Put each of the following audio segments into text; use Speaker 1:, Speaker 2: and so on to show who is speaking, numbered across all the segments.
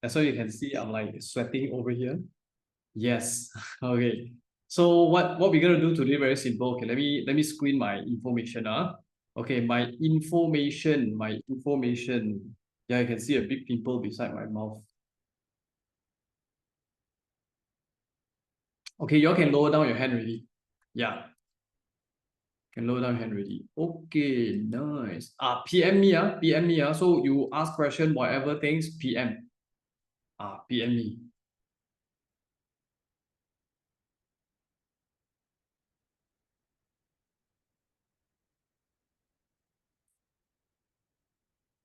Speaker 1: That's why you can see I'm like sweating over here. Yes. Okay. So what we're gonna do today, very simple. Okay, let me screen my information. Okay, my information. Yeah, you can see a big pimple beside my mouth. Okay, you all can lower down your hand already. Yeah. Can lower down your hand already. Okay, nice. PM me, PM me. So you ask question, whatever things, PM. PM me.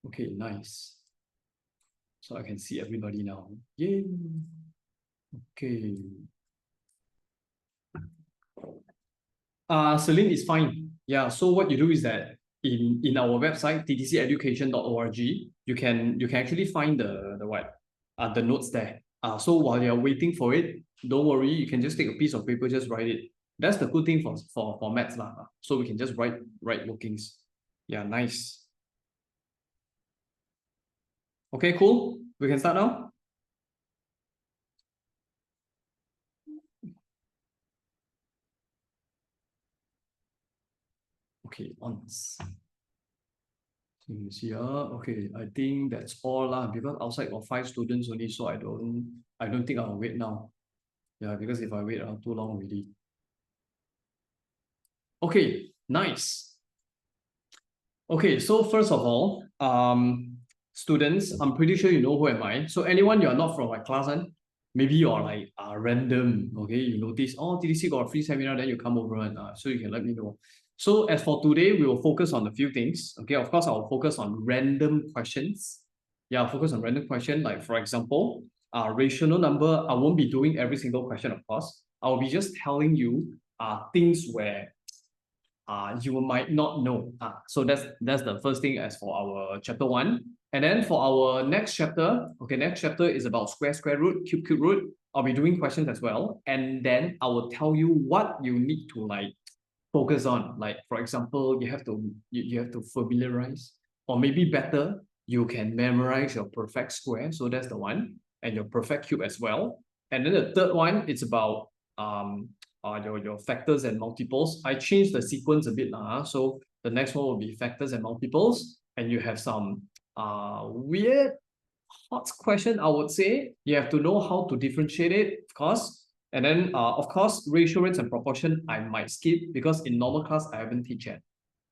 Speaker 1: Okay, nice. So I can see everybody now. Yay. Okay. Celine is fine. Yeah. So what you do is that in our website, ttceducation.org, you can actually find the notes there. So while you're waiting for it, don't worry, you can just take a piece of paper, just write it. That's the good thing for maths lah. So we can just write workings. Yeah, nice. Okay, cool. We can start now. Okay, once. You see, okay, I think that's all lah, because outside got 5 students only, so I don't think I'll wait now. Yeah, because if I wait too long already. Okay, nice. Okay, so first of all, students, I'm pretty sure you know who am I. So anyone you're not from my class, and maybe you're like random, okay, you notice, oh, TDC got a free seminar, then you come over and so you can let me know. So as for today, we will focus on a few things. Okay, of course, I'll focus on random questions. Yeah, I'll focus on random question. Like for example, rational number, I won't be doing every single question, of course. I'll be just telling you things where you might not know. So that's the first thing as for our chapter 1. And then for our next chapter, okay, next chapter is about square root, cube root. I'll be doing questions as well. And then I will tell you what you need to like focus on. Like for example, you have to familiarize, or maybe better, you can memorize your perfect square. So that's the one, and your perfect cube as well. And then the third one, it's about your factors and multiples. I changed the sequence a bit. So the next one will be factors and multiples, and you have some weird hot question, I would say. You have to know how to differentiate it, of course. And then, of course, ratio, rates, and proportion, I might skip because in normal class, I haven't teach yet.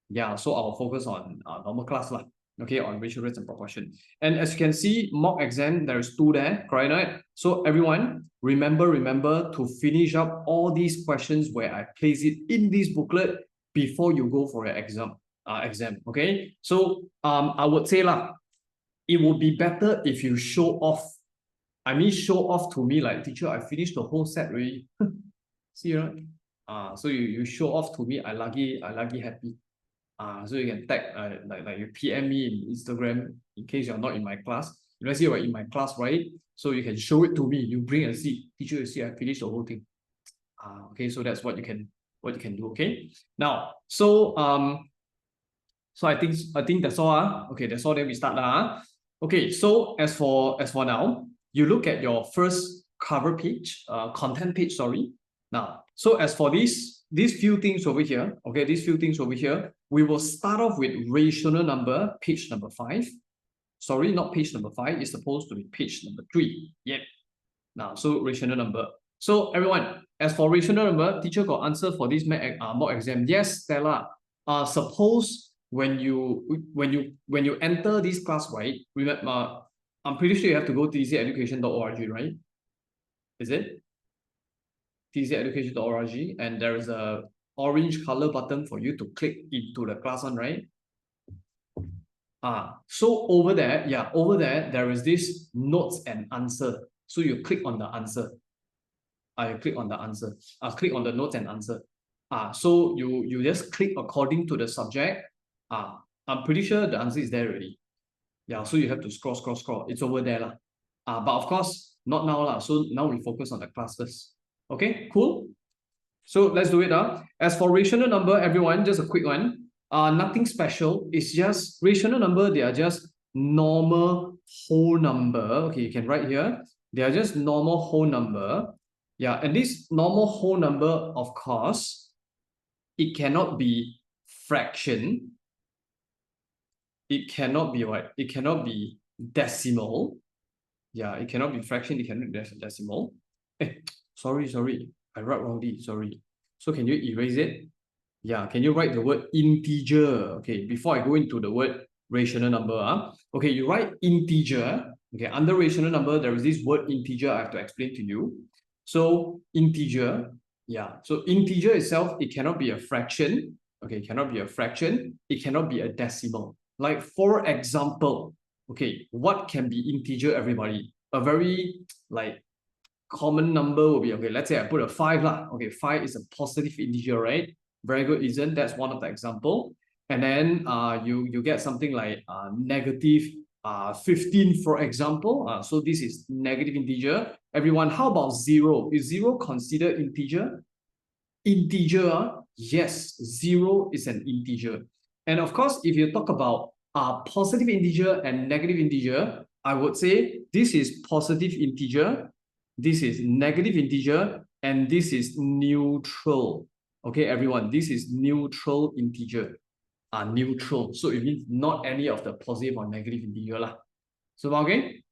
Speaker 1: Yeah, so I'll focus on normal class lah. Okay, on ratio, rates, and proportion. And as you can see, mock exam, there's 2 there, correct, right? So everyone, remember to finish up all these questions where I place it in this booklet before you go for your exam. Okay? So I would say lah, it would be better if you show off. I mean, show off to me like, teacher, I finished the whole set already. See, right? So you show off to me, I lucky happy. So you can tag like you PM me in Instagram in case you're not in my class. Let's say you're in my class, right? So you can show it to me. You bring and see, teacher, you see, I finished the whole thing. Okay, so that's what you can do. Okay. Now, so I think that's all. Okay, that's all. Then we start. Okay, so as for now, you look at your first cover page, content page, sorry. Now, so as for these few things over here, okay, we will start off with rational number, page number 5. Sorry, not page number 5. It's supposed to be page number 3. Yep. Now, so rational number. So everyone, as for rational number, teacher got answer for this mock exam. Yes, Stella. Suppose when you enter this class, right? Remember, I'm pretty sure you have to go to ttceducation.org, right? Is it? ttceducation.org, and there is a orange color button for you to click into the class on, right? So over there, there is this notes and answer. So you click on the answer. You click on the answer. Click on the notes and answer. So you just click according to the subject. I'm pretty sure the answer is there already. Yeah, so you have to scroll. It's over there lah. But of course, not now lah. So now we focus on the class first. Okay, cool. So let's do it. As for rational number, everyone, just a quick one. Nothing special. It's just rational number. They are just normal whole number. Okay, you can write here. They are just normal whole number. Yeah, and this normal whole number, of course, it cannot be fraction. It cannot be what? It cannot be decimal. Yeah, it cannot be fraction, it cannot be decimal. Sorry. I wrote wrongly, sorry. So can you erase it? Yeah, can you write the word integer? Okay, before I go into the word rational number. Okay, you write integer. Okay, under rational number, there is this word integer I have to explain to you. So integer, yeah. So integer itself, it cannot be a fraction. Okay, it cannot be a fraction. It cannot be a decimal. Like for example, okay, what can be integer, everybody? A very like common number will be, okay, let's say I put a 5 lah. Okay, 5 is a positive integer, right? Very good, isn't that's one of the example. And then you get something like negative 15, for example. So this is negative integer. Everyone, how about 0? Is 0 considered integer? Integer, yes, 0 is an integer. And of course, if you talk about positive integer and negative integer, I would say this is positive integer, this is negative integer, and this is neutral. Okay, everyone, this is neutral integer. Neutral. So it means not any of the positive or negative integer lah. So okay,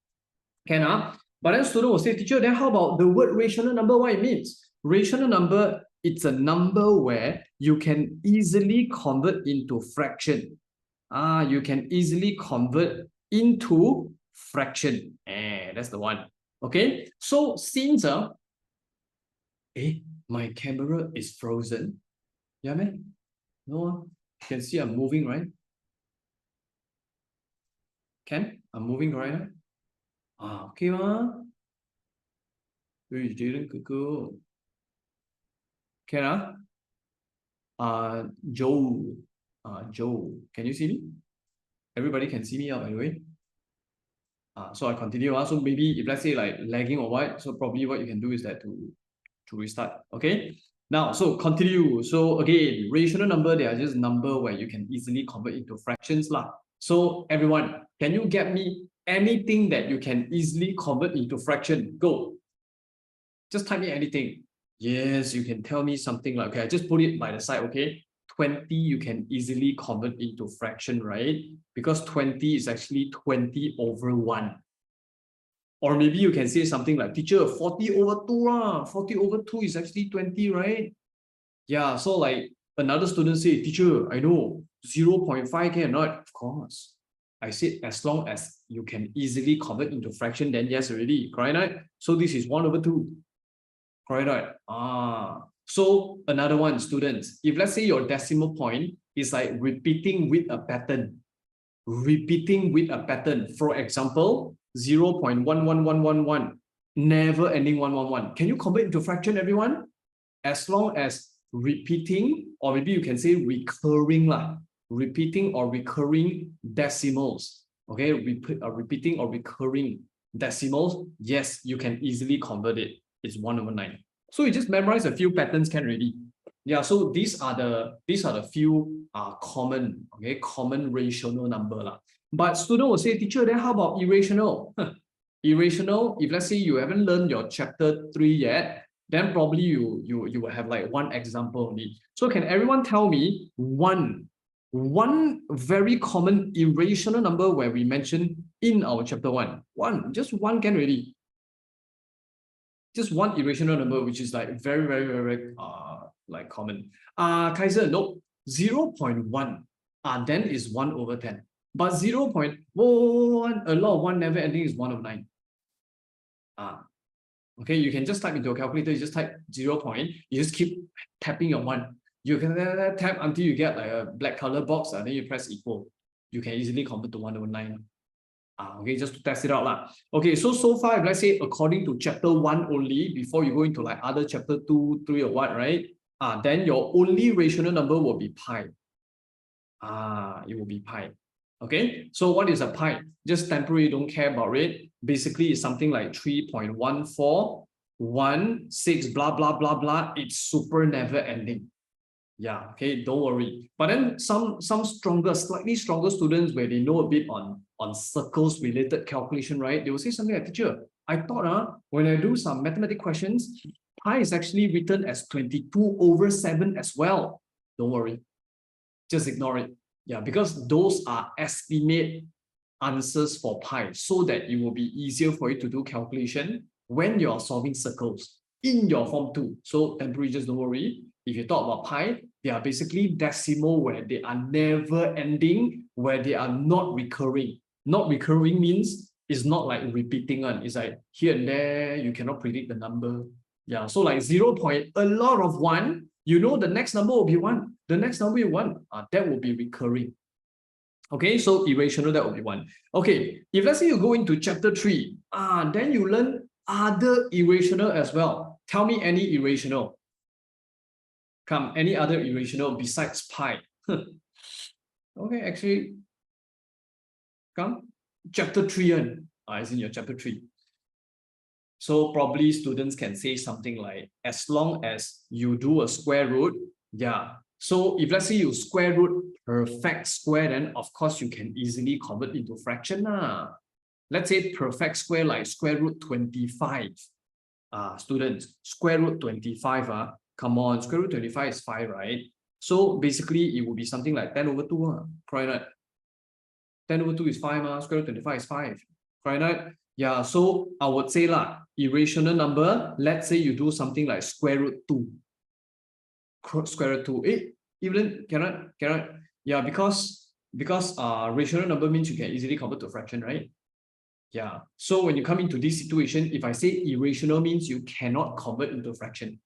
Speaker 1: can but then student will say, teacher, then how about the word rational number? What it means? Rational number, it's a number where you can easily convert into fraction. You can easily convert into fraction. That's the one. Okay, so since my camera is frozen. Yeah, man. No, you can see I'm moving, right? I'm moving, right? Okay, can Joe. Joe, can you see me? Everybody can see me by the way. So I continue. So maybe if let's say like lagging or what, so probably what you can do is that to restart. Okay. Now, so continue. So again, rational number, they are just number where you can easily convert into fractions lah. So everyone, can you get me anything that you can easily convert into fraction? Go. Just type me anything. Yes, you can tell me something like, okay, I just put it by the side, okay? 20 you can easily convert into fraction, right? Because 20 is actually 20 over 1. Or maybe you can say something like, teacher, 40 over 2, 40 over 2 is actually 20, right? Yeah, so like another student say, teacher, I know 0.5 cannot. Of course. I said as long as you can easily convert into fraction, then yes, already. Correct? So this is 1 over 2. Correct? So another one, students, if let's say your decimal point is like repeating with a pattern, for example, 0.11111, never ending 111. Can you convert into fraction, everyone? As long as repeating, or maybe you can say recurring lah, repeating or recurring decimals. Okay, repeating or recurring decimals, yes, you can easily convert it. It's 1 over 9. So you just memorize a few patterns can already. Yeah, so these are the few common, okay, common rational number lah. But student will say, teacher, then how about irrational? Irrational, if let's say you haven't learned your chapter 3 yet, then probably you will have like one example only. So can everyone tell me one very common irrational number where we mentioned in our chapter 1? Just one can already. Just one irrational number, which is like very like common. Kaiser, no, 0.1. Then is 1 over 10. But 0.1, a lot of 1 never ending is 1 over 9. Okay, you can just type into a calculator, you just type 0. You just keep tapping your 1. You can tap until you get like a black color box, and then you press equal. You can easily convert to 1 over 9. Okay, just to test it out lah. Okay, so far, if let's say according to chapter 1 only, before you go into like other chapter 2, 3 or what, right? Then your only rational number will be pi. It will be pi. Okay, so what is a pi? Just temporary, don't care about it. Basically, it's something like 3.1416 blah blah blah blah. It's super never ending. Yeah, okay, don't worry. But then some slightly stronger students where they know a bit on on circles related calculation, right? They will say something like, teacher, I thought when I do some mathematical questions, pi is actually written as 22/7 as well. Don't worry. Just ignore it. Yeah, because those are estimate answers for pi, so that it will be easier for you to do calculation when you're solving circles in your form 2. So temporary, just don't worry. If you talk about pi, they are basically decimal where they are never ending, where they are not recurring. Not recurring means it's not like repeating one. It's like here and there, you cannot predict the number. Yeah, so like 0 point, a lot of 1, you know the next number will be 1. The next number will be 1. That will be recurring. Okay, so irrational, that will be 1. Okay, if let's say you go into chapter 3, then you learn other irrational as well. Tell me any irrational. Come, any other irrational besides pi? Okay, actually, come, chapter 3, it's in your chapter 3. So probably students can say something like, as long as you do a square root, yeah. So if let's say you square root perfect square, then of course you can easily convert into fraction. Let's say perfect square like square root 25. Students, square root 25, come on, square root 25 is 5, right? So basically it will be something like 10/2, correct? 10/2 is 5, square root 25 is 5, correct? Yeah, so I would say irrational number, let's say you do something like square root 2. Square root 2. Even cannot. Yeah, because rational number means you can easily convert to a fraction, right? Yeah. So when you come into this situation, if I say irrational means you cannot convert into a fraction.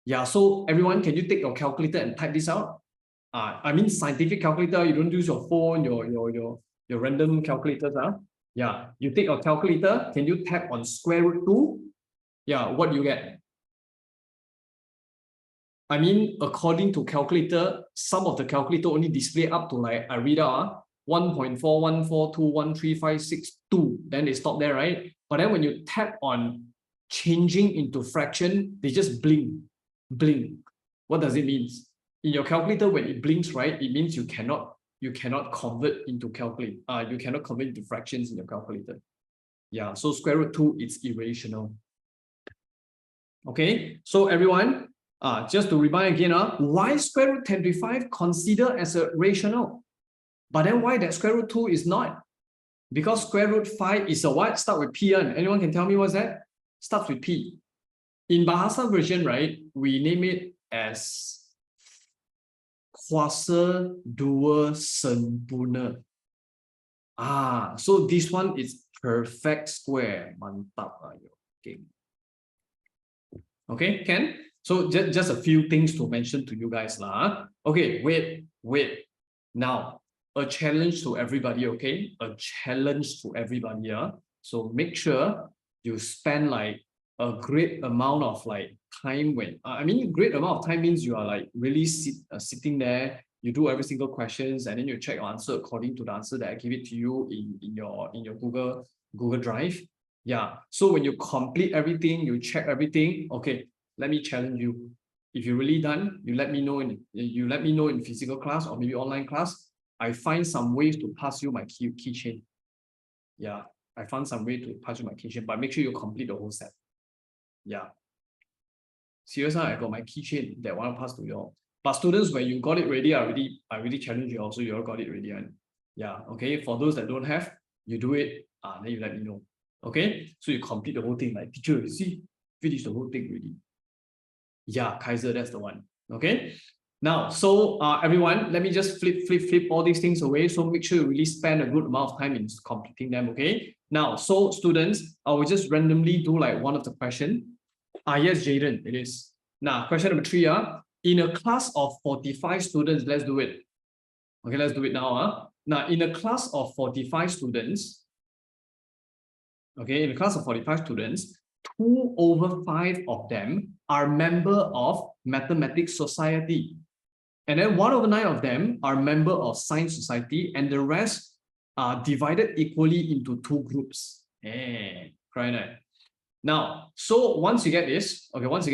Speaker 1: Yeah. So everyone, can you take your calculator and type this out? I mean scientific calculator. You don't use your phone, your random calculators. Yeah. You take your calculator. Can you tap on square root 2? Yeah. What do you get? I mean, according to calculator, some of the calculator only display up to like, I read out 1.414213562. Then they stop there, right? But then when you tap on changing into fraction, they just blink. What does it mean? In your calculator, when it blinks, right, it means you cannot convert into you cannot convert into fractions in your calculator. Yeah, so square root 2 is irrational. Okay, so everyone, just to remind again, why square root 25 considered as a rational? But then why that square root 2 is not? Because square root 5 is a what? Start with P. Anyone can tell me what's that? Starts with P. In Bahasa version, right, we name it as kuasa dua sempurna. So this one is perfect square. Mantap. Okay. Okay, Ken? So just a few things to mention to you guys. Okay, wait. Now, a challenge to everybody, okay? A challenge to everybody. So make sure you spend like a great amount of like time when, great amount of time means you are like really sitting there, you do every single questions and then you check your answer according to the answer that I give it to you in your Google Drive. Yeah, so when you complete everything, you check everything, okay, let me challenge you. If you're really done, you let me know in physical class or maybe online class. I find some ways to pass you my keychain. Yeah, I found some way to pass you my keychain, but make sure you complete the whole set. Yeah. Seriously, I got my keychain that I want to pass to you all. But students, when you got it ready, I really challenge you also. You all got it ready. Yeah, okay. For those that don't have, you do it. Then you let me know. Okay, so you complete the whole thing. Like, teacher, you see, finish the whole thing already. Yeah, Kaiser, that's the one. Okay. Now, so everyone, let me just flip all these things away. So make sure you really spend a good amount of time in completing them. Okay. Now, so students, I will just randomly do like one of the question. Yes, Jaden, it is. Now, question number 3. In a class of 45 students, let's do it. Okay, let's do it now. Now, in a class of 45 students, okay, in a class of 45 students, 2/5 of them are member of Mathematics Society. And then 1/9 of them are member of Science Society, and the rest are divided equally into 2 groups. Right. Now, so once you get this, what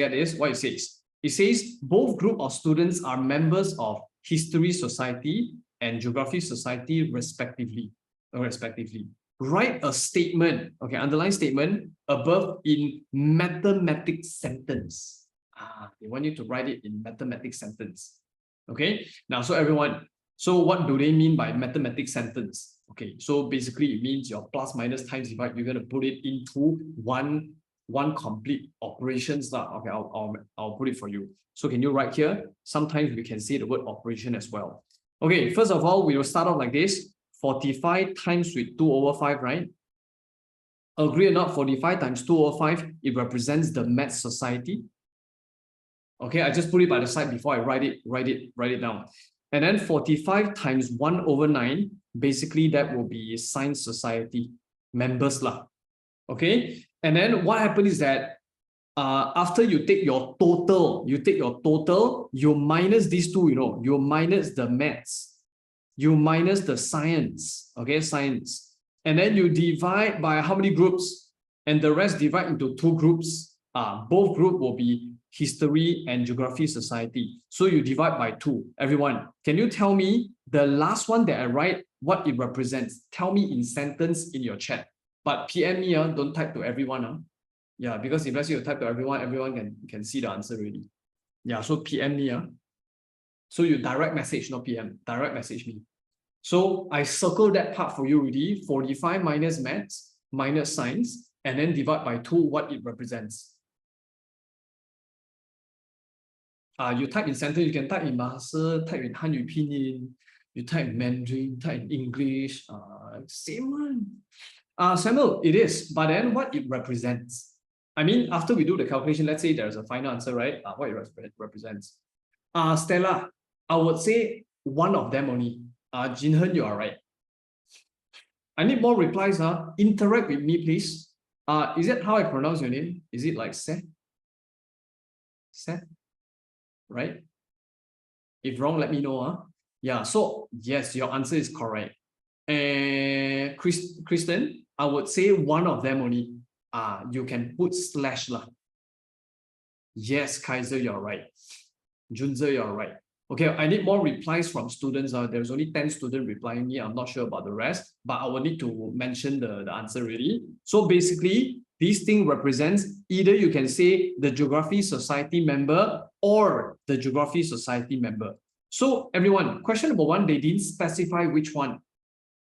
Speaker 1: it says? It says both group of students are members of History Society and Geography Society, respectively. respectively. Write a statement, okay, underline statement above in mathematics sentence. They want you to write it in mathematics sentence. Okay, now, so everyone, so what do they mean by mathematics sentence? Okay, so basically it means your plus, minus, times, divide, you're going to put it into one complete operations. Okay, I'll put it for you. So can you write here? Sometimes we can say the word operation as well. Okay, first of all, we will start off like this. 45 times with 2 over 5, right? Agree or not, 45 times 2 over 5, it represents the math society. Okay, I just put it by the side before I write it down. And then 45 times 1 over 9, basically that will be science society members lah. Okay, and then what happens is that after you take your total, you minus these two, you minus the maths, you minus the science, okay, science, and then you divide by how many groups, and the rest divide into 2 groups. Both group will be history and geography society. So you divide by 2. Everyone, can you tell me the last one that I write, what it represents? Tell me in sentence in your chat. But PM me, don't type to everyone. Yeah, because if let's say you type to everyone, everyone can see the answer already. Yeah, so PM me. So you direct message, not PM. Direct message me. So I circle that part for you already. 45 minus maths, minus science, and then divide by 2 what it represents. You type in sentence, you can type in Bahasa, type in Hanyu Pinyin, you type in Mandarin, type in English, same one. Samuel, it is, but then what it represents? I mean, after we do the calculation, let's say there's a final answer, right? What it represents. Stella, I would say one of them only. Jinhen, you are right. I need more replies. Interact with me, please. Is that how I pronounce your name? Is it like Seth? Seth? Right? If wrong, let me know. Yeah, so yes, your answer is correct. And Kristen, I would say one of them only. You can put slash lah. Yes, Kaiser, you're right. Junze, you're right. Okay, I need more replies from students. There's only 10 students replying me. I'm not sure about the rest, but I will need to mention the answer really. So basically, this thing represents either you can say the Geography Society member or the Geography Society member. So everyone, question number 1, they didn't specify which one.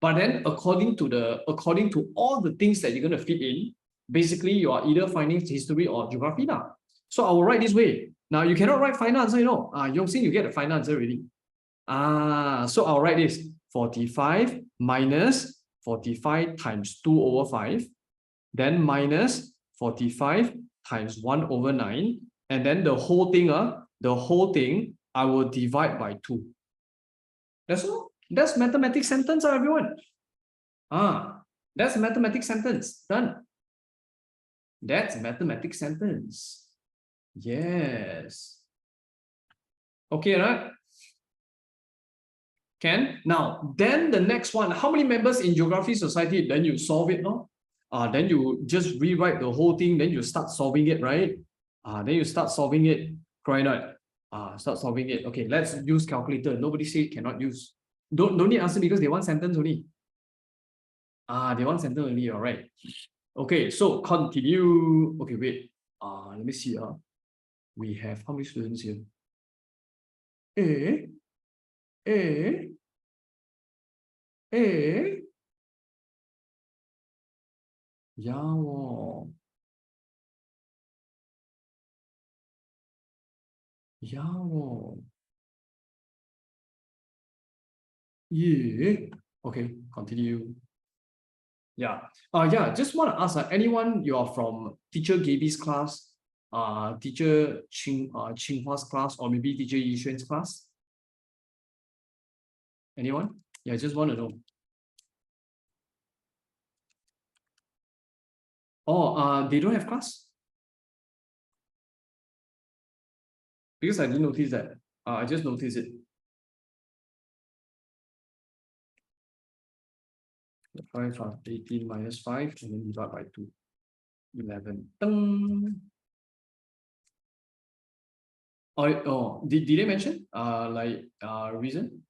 Speaker 1: But then according to all the things that you're going to fit in, basically you are either finding history or geography now. So I will write this way. Now you cannot write final answer, Yongxin, you get the final answer already. So I'll write this 45 minus 45 times 2 over 5, then minus 45 times 1 over 9, and then the whole thing I will divide by 2. That's all. That's mathematics sentence, everyone. That's mathematics sentence. Done. That's mathematics sentence. Yes. Okay, right? Can? Now, then the next one, how many members in Geography Society? Then you solve it, no? Then you just rewrite the whole thing, then you start solving it, right? Then you start solving it, correct not? Start solving it. Okay, let's use calculator. Nobody say cannot use. Don't need answer because they want sentence only. They want sentence only, all right. Okay, so continue. Okay, wait. Let me see. We have how many students here? A. Yeah. Yeah. Okay, continue. Yeah. Just want to ask, anyone you are from teacher Gaby's class, teacher Qinghua's class, or maybe teacher Yixuan's class? Anyone? Yeah, I just want to know. They don't have class? Because I didn't notice that. I just noticed it. 5 18 minus 5 and then divide by 2. 11. Did they mention reason?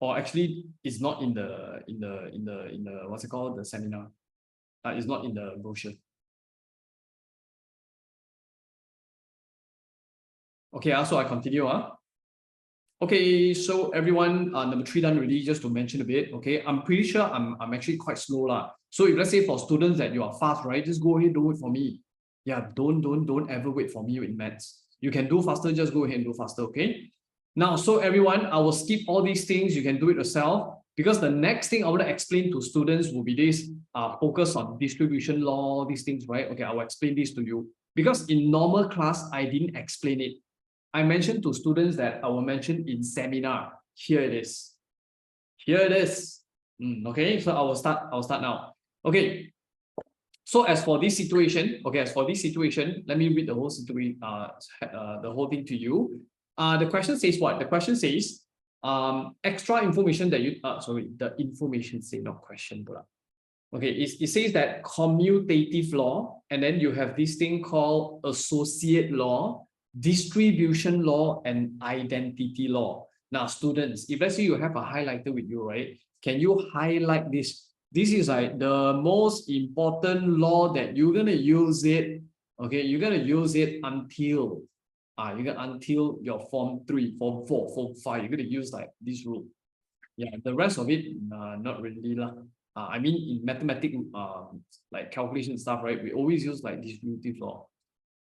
Speaker 1: or actually it's not in the what's it called, the seminar. It's not in the brochure. Okay, so I continue. Okay, so everyone, number 3 done already, just to mention a bit. Okay, I'm pretty sure I'm actually quite slow lah. So if let's say for students that you are fast, right, just go ahead, do it for me. Yeah, don't ever wait for me in maths. You can do faster, just go ahead and do faster, okay? Now, so everyone, I will skip all these things. You can do it yourself, because the next thing I want to explain to students will be this focus on distribution law, these things, right? Okay, I will explain this to you. Because in normal class, I didn't explain it. I mentioned to students that I will mention in seminar. Here it is. Here it is. Okay, so I will start now. Okay. So as for this situation, let me read the whole situation, the whole thing to you. The question says what? The question says, extra information that you, the information say, not question, but okay, it says that commutative law, and then you have this thing called associate law, distribution law, and identity law. Now, students, if let's say you have a highlighter with you, right? Can you highlight this? This is like the most important law that you're gonna use it. Okay, you're gonna use it until until your form 3, form 4, form 5. You're gonna use like this rule. Yeah, the rest of it, not really lah. I mean, in mathematics, like calculation stuff, right? We always use like distributive law.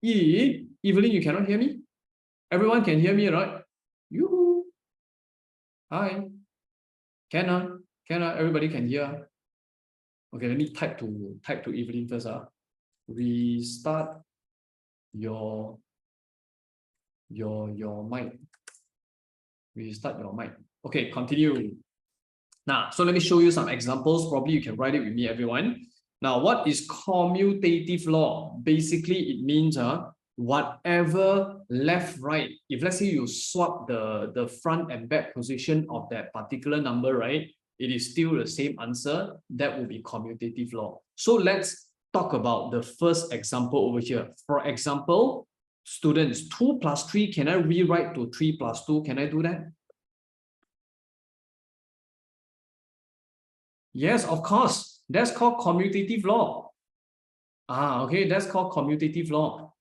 Speaker 1: Evelyn, you cannot hear me? Everyone can hear me, right? Yoo-hoo. Hi. Can everybody can hear? Okay, let me type to Evelyn first. Restart your mic. Restart your mic. Okay, continue. Now, so let me show you some examples. Probably you can write it with me, everyone. Now, what is commutative law? Basically, it means whatever left, right. If let's say you swap the front and back position of that particular number, right? It is still the same answer. That will be commutative law. So let's talk about the first example over here. For example, students, 2 plus 3, can I rewrite to 3 plus 2? Can I do that? Yes, of course. That's called commutative law. Okay, that's called commutative law.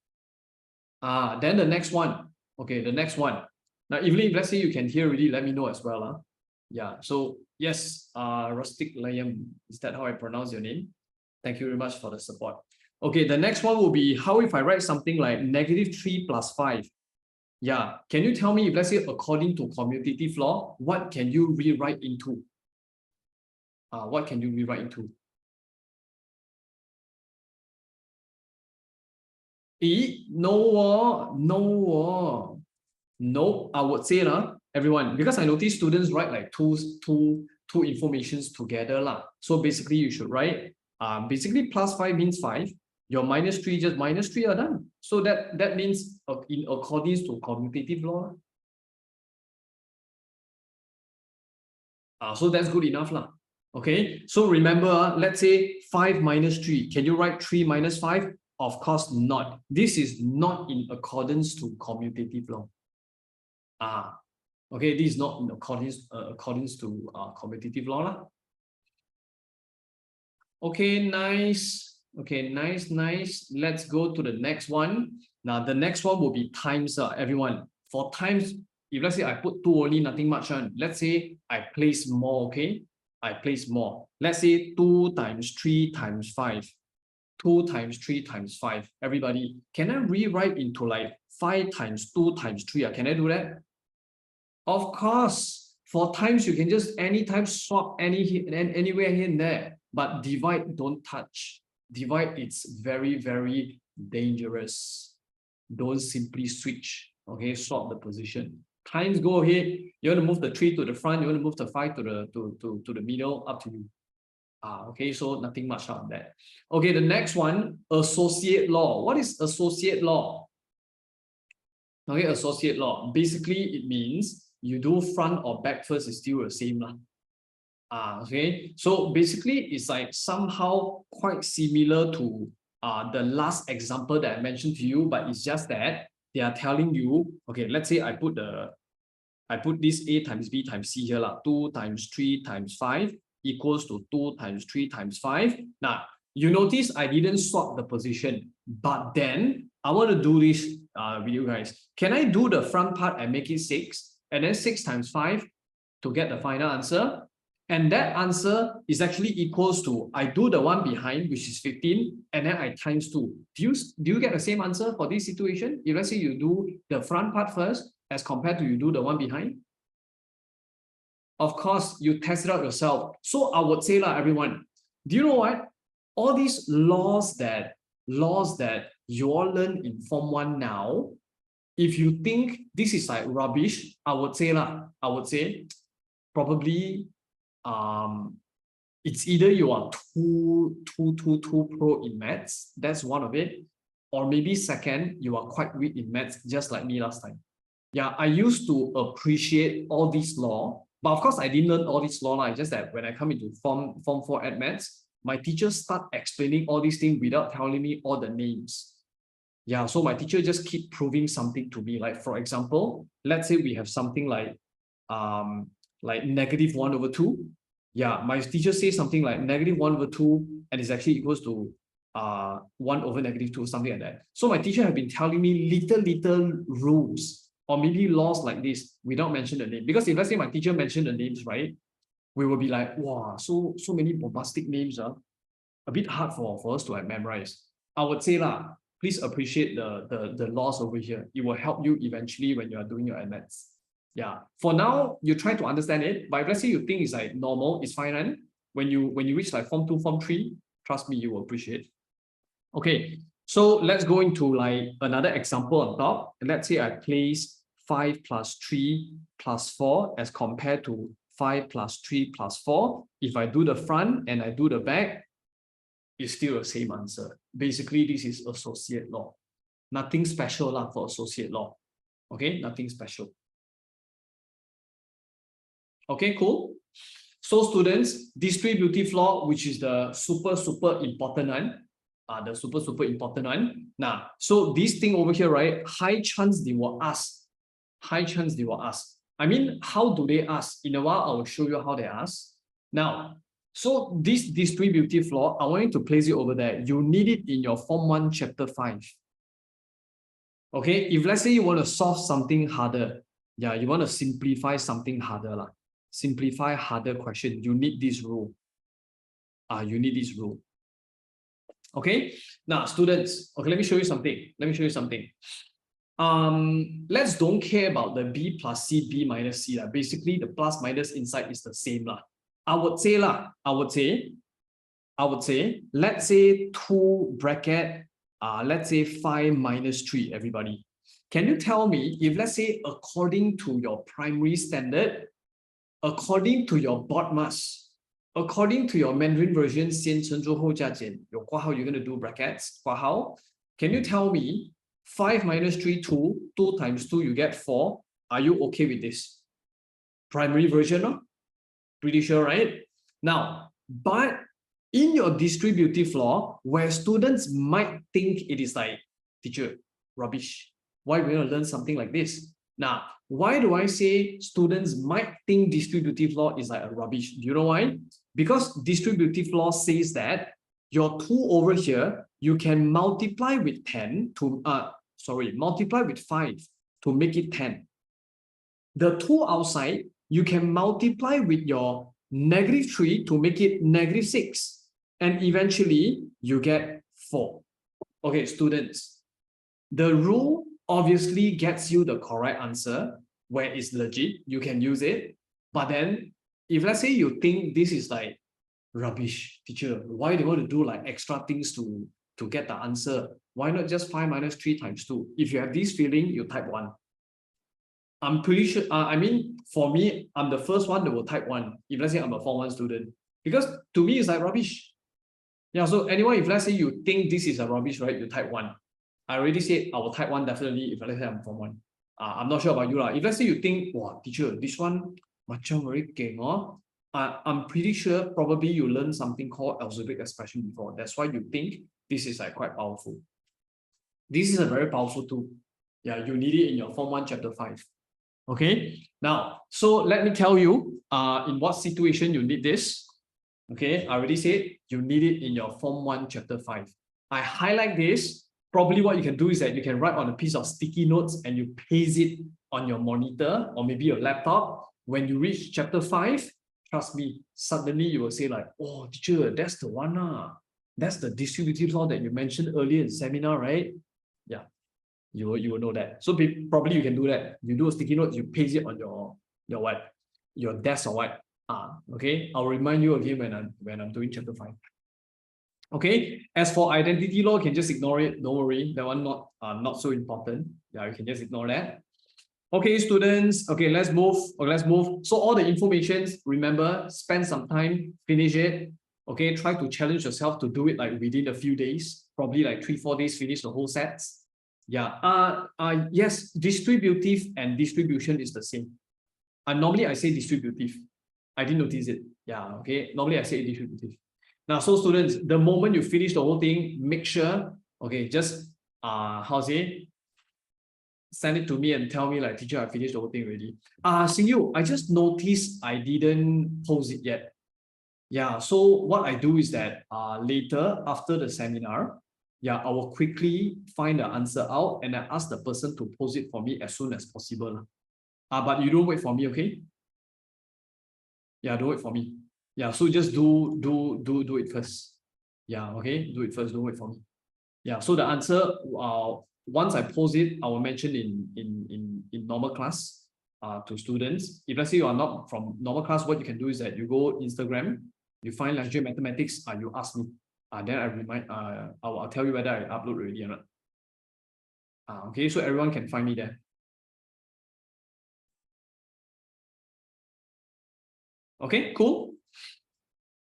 Speaker 1: Then the next one. Okay, the next one. Now, Evelyn, if let's say you can hear already, let me know as well. Yeah, so yes, Rustic Liang, is that how I pronounce your name? Thank you very much for the support. Okay, the next one will be, how if I write something like -3 plus 5? Yeah, can you tell me, if let's say according to commutative law, what can you rewrite into? What can you rewrite into? No, I would say everyone, because I notice students write like two informations together lah. So basically you should write basically +5 means 5. Your -3, just -3 are done. So that means in accordance to commutative law. So that's good enough lah. Okay, so remember, let's say 5 minus 3. Can you write 3 minus 5? Of course not. This is not in accordance to commutative law. Okay, this is not in accordance to commutative law lah. Okay, nice. Okay, nice. Let's go to the next one. Now, the next one will be times, everyone. For times, if let's say I put 2 only, nothing much on. Let's say I place more, okay? I place more. Let's say 2 times 3 times 5. 2 times 3 times 5. Everybody, can I rewrite into like 5 times 2 times 3? Can I do that? Of course. For times, you can just anytime swap anywhere here and there. But divide, don't touch. Divide, it's very, very dangerous. Don't simply switch. Okay, swap the position. Times, go ahead. You want to move the 3 to the front, you want to move the 5 to the middle, up to you. Okay, so nothing much on that. Okay, the next one, associate law. What is associate law? Okay, associate law. Basically, it means you do front or back first is still the same lah. Okay, so basically it's like somehow quite similar to the last example that I mentioned to you, but it's just that they are telling you, okay, let's say I put the I put this A times B times C here, 2 times 3 times 5 equals to 2 times 3 times 5. Now, you notice I didn't swap the position, but then I want to do this with you guys. Can I do the front part and make it 6? And then 6 times 5 to get the final answer? And that answer is actually equals to, I do the one behind, which is 15, and then I times 2. Do you get the same answer for this situation? If let's say you do the front part first, as compared to you do the one behind? Of course, you test it out yourself. So I would say, everyone, do you know what? All these laws that you all learn in Form 1 now, if you think this is like rubbish, I would say probably it's either you are too pro in maths, that's one of it, or maybe second, you are quite weak in maths, just like me last time. Yeah, I used to appreciate all these law, but of course I didn't learn all these law. It's just that when I come into Form 4 at maths, my teachers start explaining all these things without telling me all the names. Yeah, so my teacher just keep proving something to me. Like for example, let's say we have something like negative 1 over 2. Yeah, my teacher says something like negative 1 over 2 and it's actually equals to 1 over negative 2, something like that. So my teacher have been telling me little rules or maybe laws like this without mentioning the name. Because if let's say my teacher mentioned the names, right, we will be like, wow, so many bombastic names, a bit hard for us to have memorized. I would say please appreciate the laws over here. It will help you eventually when you are doing your maths. Yeah. For now, you try to understand it, but if let's say you think it's like normal, it's fine. And when you reach like Form 2, Form 3, trust me, you will appreciate. Okay, so let's go into like another example on top. And let's say I place 5 plus 3 plus 4 as compared to 5 plus 3 plus 4. If I do the front and I do the back, it's still the same answer. Basically, this is associate law. Nothing special for associate law. Okay, nothing special. Okay, cool. So students, distributive law, which is the super important one, the super important one. Now, so this thing over here, right? High chance they will ask. High chance they will ask. I mean, how do they ask? In a while, I will show you how they ask. Now, so this distributive law, I want you to place it over there. You need it in your Form 1, Chapter 5. Okay, if let's say you want to solve something harder, yeah, you want to simplify something harder, simplify harder question, you need this rule. You need this rule. Okay, now students, okay, let me show you something. Let's don't care about the B plus C, B minus C. Basically, the plus minus inside is the same. I would say, let's say 2 bracket, let's say 5 minus 3, everybody. Can you tell me if, let's say, according to your primary standard, according to your board marks, according to your Mandarin version, 先乘坐后加减, your 括号, you're going to do brackets, 括号. Can you tell me 5 minus 3, 2, 2 times 2, you get 4. Are you okay with this? Primary version, no? Pretty sure, right? Now, but in your distributive law, where students might think it is like, teacher, rubbish. Why are we going to learn something like this? Now, why do I say students might think distributive law is like a rubbish? Do you know why? Because distributive law says that your 2 over here, you can multiply with 10 to, multiply with 5 to make it 10. The 2 outside, you can multiply with your negative 3 to make it negative 6. And eventually, you get 4. Okay, students, the rule obviously gets you the correct answer where it's legit, you can use it. But then, if let's say you think this is like rubbish, teacher, why do you want to do like extra things to get the answer? Why not just 5 minus 3 times 2? If you have this feeling, you type 1. I'm pretty sure, I mean, for me, I'm the first one that will type 1. If let's say I'm a Form 1 student, because to me, it's like rubbish. Yeah, so anyway, if let's say you think this is a rubbish, right, you type 1. I already said I will type 1 definitely if let's say I'm Form 1. I'm not sure about you. If let's say you think, wow, teacher, this one, macam very keng, I'm pretty sure probably you learned something called algebraic expression before. That's why you think this is like quite powerful. This is a very powerful tool. Yeah, you need it in your Form 1 Chapter 5. Okay, now, so let me tell you in what situation you need this. Okay, I already said you need it in your Form 1 Chapter 5. I highlight this. Probably what you can do is that you can write on a piece of sticky notes and you paste it on your monitor or maybe your laptop. When you reach Chapter 5, trust me, suddenly you will say like, oh, teacher, that's the one. That's the distributive law that you mentioned earlier in seminar, right? Yeah, you will know that. So probably you can do that. You do a sticky note, you paste it on your what? Your desk or what? Okay, I'll remind you again when I'm doing Chapter 5. Okay, as for identity law, you can just ignore it. Don't worry, that one not so important. Yeah, you can just ignore that. Okay, students. Okay, let's move. Let's move. So all the informations, remember, spend some time, finish it. Okay, try to challenge yourself to do it like within a few days, probably like 3-4 days, finish the whole sets. Yeah. Yes, distributive and distribution is the same. Normally I say distributive. I didn't notice it. Yeah, okay. Normally I say distributive. Now, so students, the moment you finish the whole thing, make sure, okay, just send it to me and tell me like, teacher, I finished the whole thing already. Xingyu, I just noticed I didn't post it yet. Yeah, so what I do is that later after the seminar, yeah, I will quickly find the answer out and I ask the person to post it for me as soon as possible. But you don't wait for me, okay? Yeah, don't wait for me. Yeah, so just do it first. Yeah, okay, do it first. Don't wait for me. Yeah, so the answer, once I post it, I will mention in normal class to students. If let's say you are not from normal class, what you can do is that you go Instagram, you find Liang J Mathematics, you ask me. Then I remind, I'll tell you whether I upload already or not. Okay, so everyone can find me there. Okay, cool.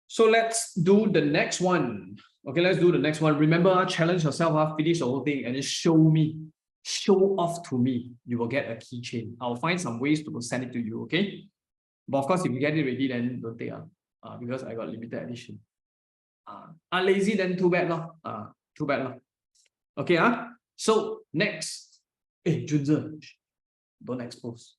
Speaker 1: So let's do the next one. Okay, let's do the next one. Remember, challenge yourself, finish the whole thing, and just show off to me. You will get a keychain. I'll find some ways to send it to you, okay? But of course, if you get it ready, then don't take because I got limited edition. Lazy, then too bad, too bad. Okay, so next. Hey, Junze, don't expose.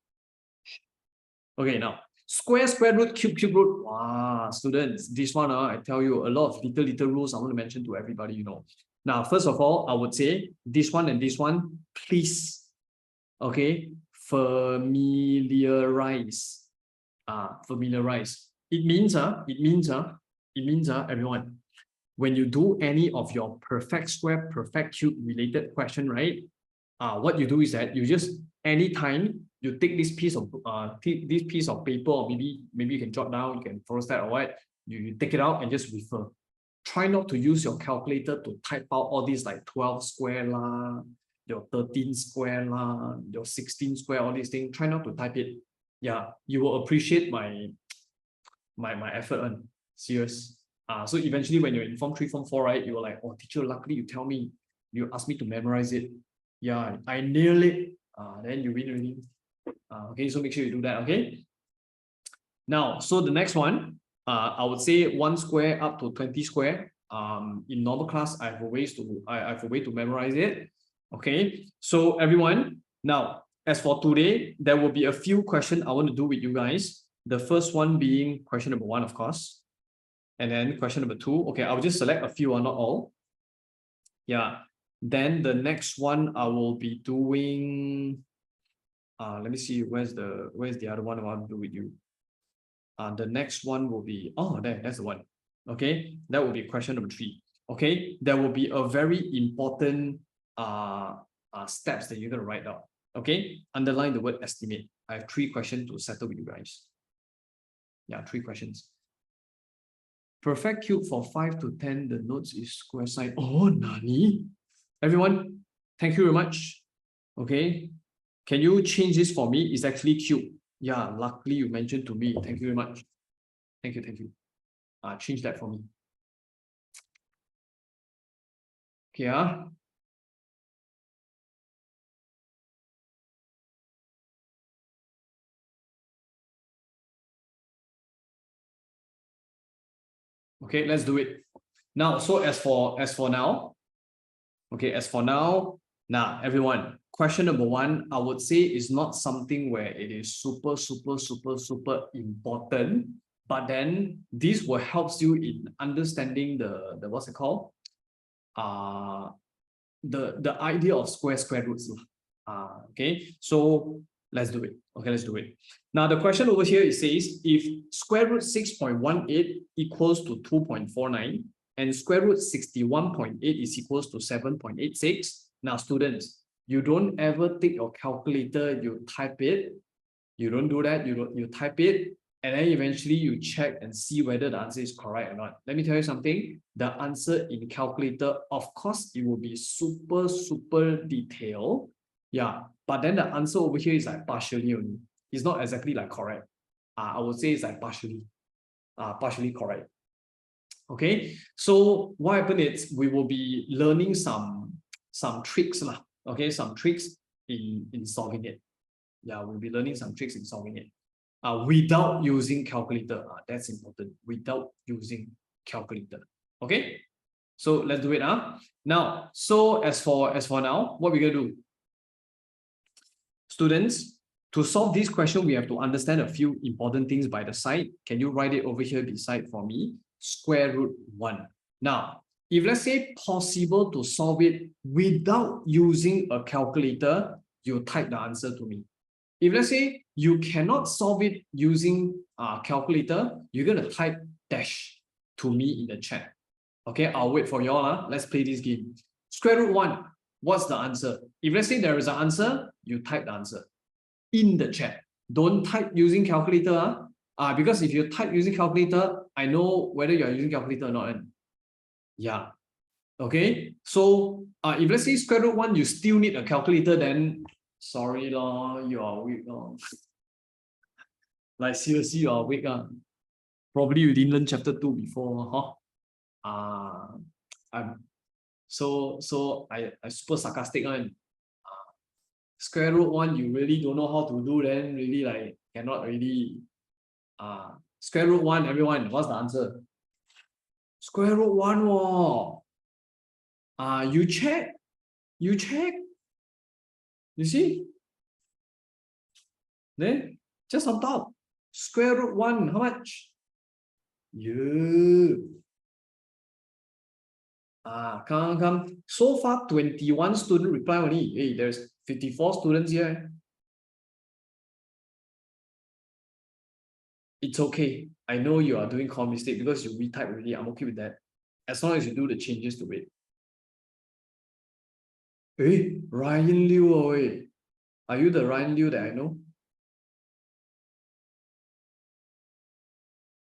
Speaker 1: Okay, now. Square root, cube root. Wow, students, this one, I tell you, a lot of little rules I want to mention to everybody, you know. Now, first of all, I would say this one and this one, please, okay, familiarize. Familiarize. It means, everyone, when you do any of your perfect square, perfect cube related question, right? What you do is that you just, anytime you take this piece of paper, or maybe you can jot down, you can force that or what, you take it out and just refer. Try not to use your calculator to type out all these like 12 square lah, your 13 square lah, your 16 square, all these things. Try not to type it. Yeah, you will appreciate my effort on serious. So eventually when you're in Form 3, Form 4, right, you're like, oh teacher, luckily you tell me, you ask me to memorize it. Yeah, I nail it. Then you win already. Okay, so make sure you do that. Okay. Now, so the next one, I would say 1 square up to 20 square. In normal class, I have a way to memorize it. Okay, so everyone, now as for today, there will be a few questions I want to do with you guys. The first one being question number 1, of course, and then question number 2. Okay, I'll just select a few, not all. Yeah. Then the next one I will be doing. Let me see where's the other one I want to do with you. The next one will be, that's the one. Okay, that will be question number 3. Okay, there will be a very important steps that you're gonna write down. Okay, underline the word estimate. I have 3 questions to settle with you guys. Yeah, 3 questions. Perfect cube for 5 to 10. The notes is square sign. Oh, nani? Everyone, thank you very much. Okay, can you change this for me? It's actually cube. Yeah, luckily you mentioned to me. Thank you very much. Thank you. Change that for me. Okay, okay, let's do it. Now, so as for now, okay, now everyone, question number one, I would say is not something where it is super important, but then this will help you in understanding the what's it called? The idea of square roots. Okay, so let's do it. Okay, let's do it. Now the question over here, it says if square root 6.18 equals to 2.49 and square root 61.8 is equals to 7.86. Now students, you don't ever take your calculator, you type it. You don't do that, you type it, and then eventually you check and see whether the answer is correct or not. Let me tell you something, the answer in calculator, of course, it will be super detailed. Yeah, but then the answer over here is like partially only. It's not exactly like correct. I would say it's like partially correct. Okay, so what happened is we will be learning some tricks lah. Okay, some tricks in solving it. Yeah, we'll be learning some tricks in solving it. Without using calculator. That's important. Without using calculator. Okay, so let's do it. Now, so as for now, what we're gonna do, students, to solve this question, we have to understand a few important things by the side. Can you write it over here beside for me? Square root 1. Now, if let's say possible to solve it without using a calculator, you type the answer to me. If let's say you cannot solve it using a calculator, you're going to type dash to me in the chat. Okay, I'll wait for y'all. Let's play this game. Square root 1, what's the answer? If let's say there is an answer, you type the answer in the chat. Don't type using calculator. Because if you type using calculator, I know whether you're using calculator or not. Yeah. Okay, so if let's say square root 1, you still need a calculator, then sorry lor, you are weak lor. Like seriously, you are weak. Probably you didn't learn chapter 2 before, huh? I'm so I super sarcastic one. Square root 1, you really don't know how to do, then really like cannot really. Square root 1, everyone, what's the answer? Square root 1, wow. You check. You see? Then just on top, square root 1, how much? Yeah. Come. So far, 21 students reply only. Hey, there's 54 students here. It's okay. I know you are doing core mistake because you retype already. I'm okay with that. As long as you do the changes to it. Hey, Ryan Liu, hey. Are you the Ryan Liu that I know?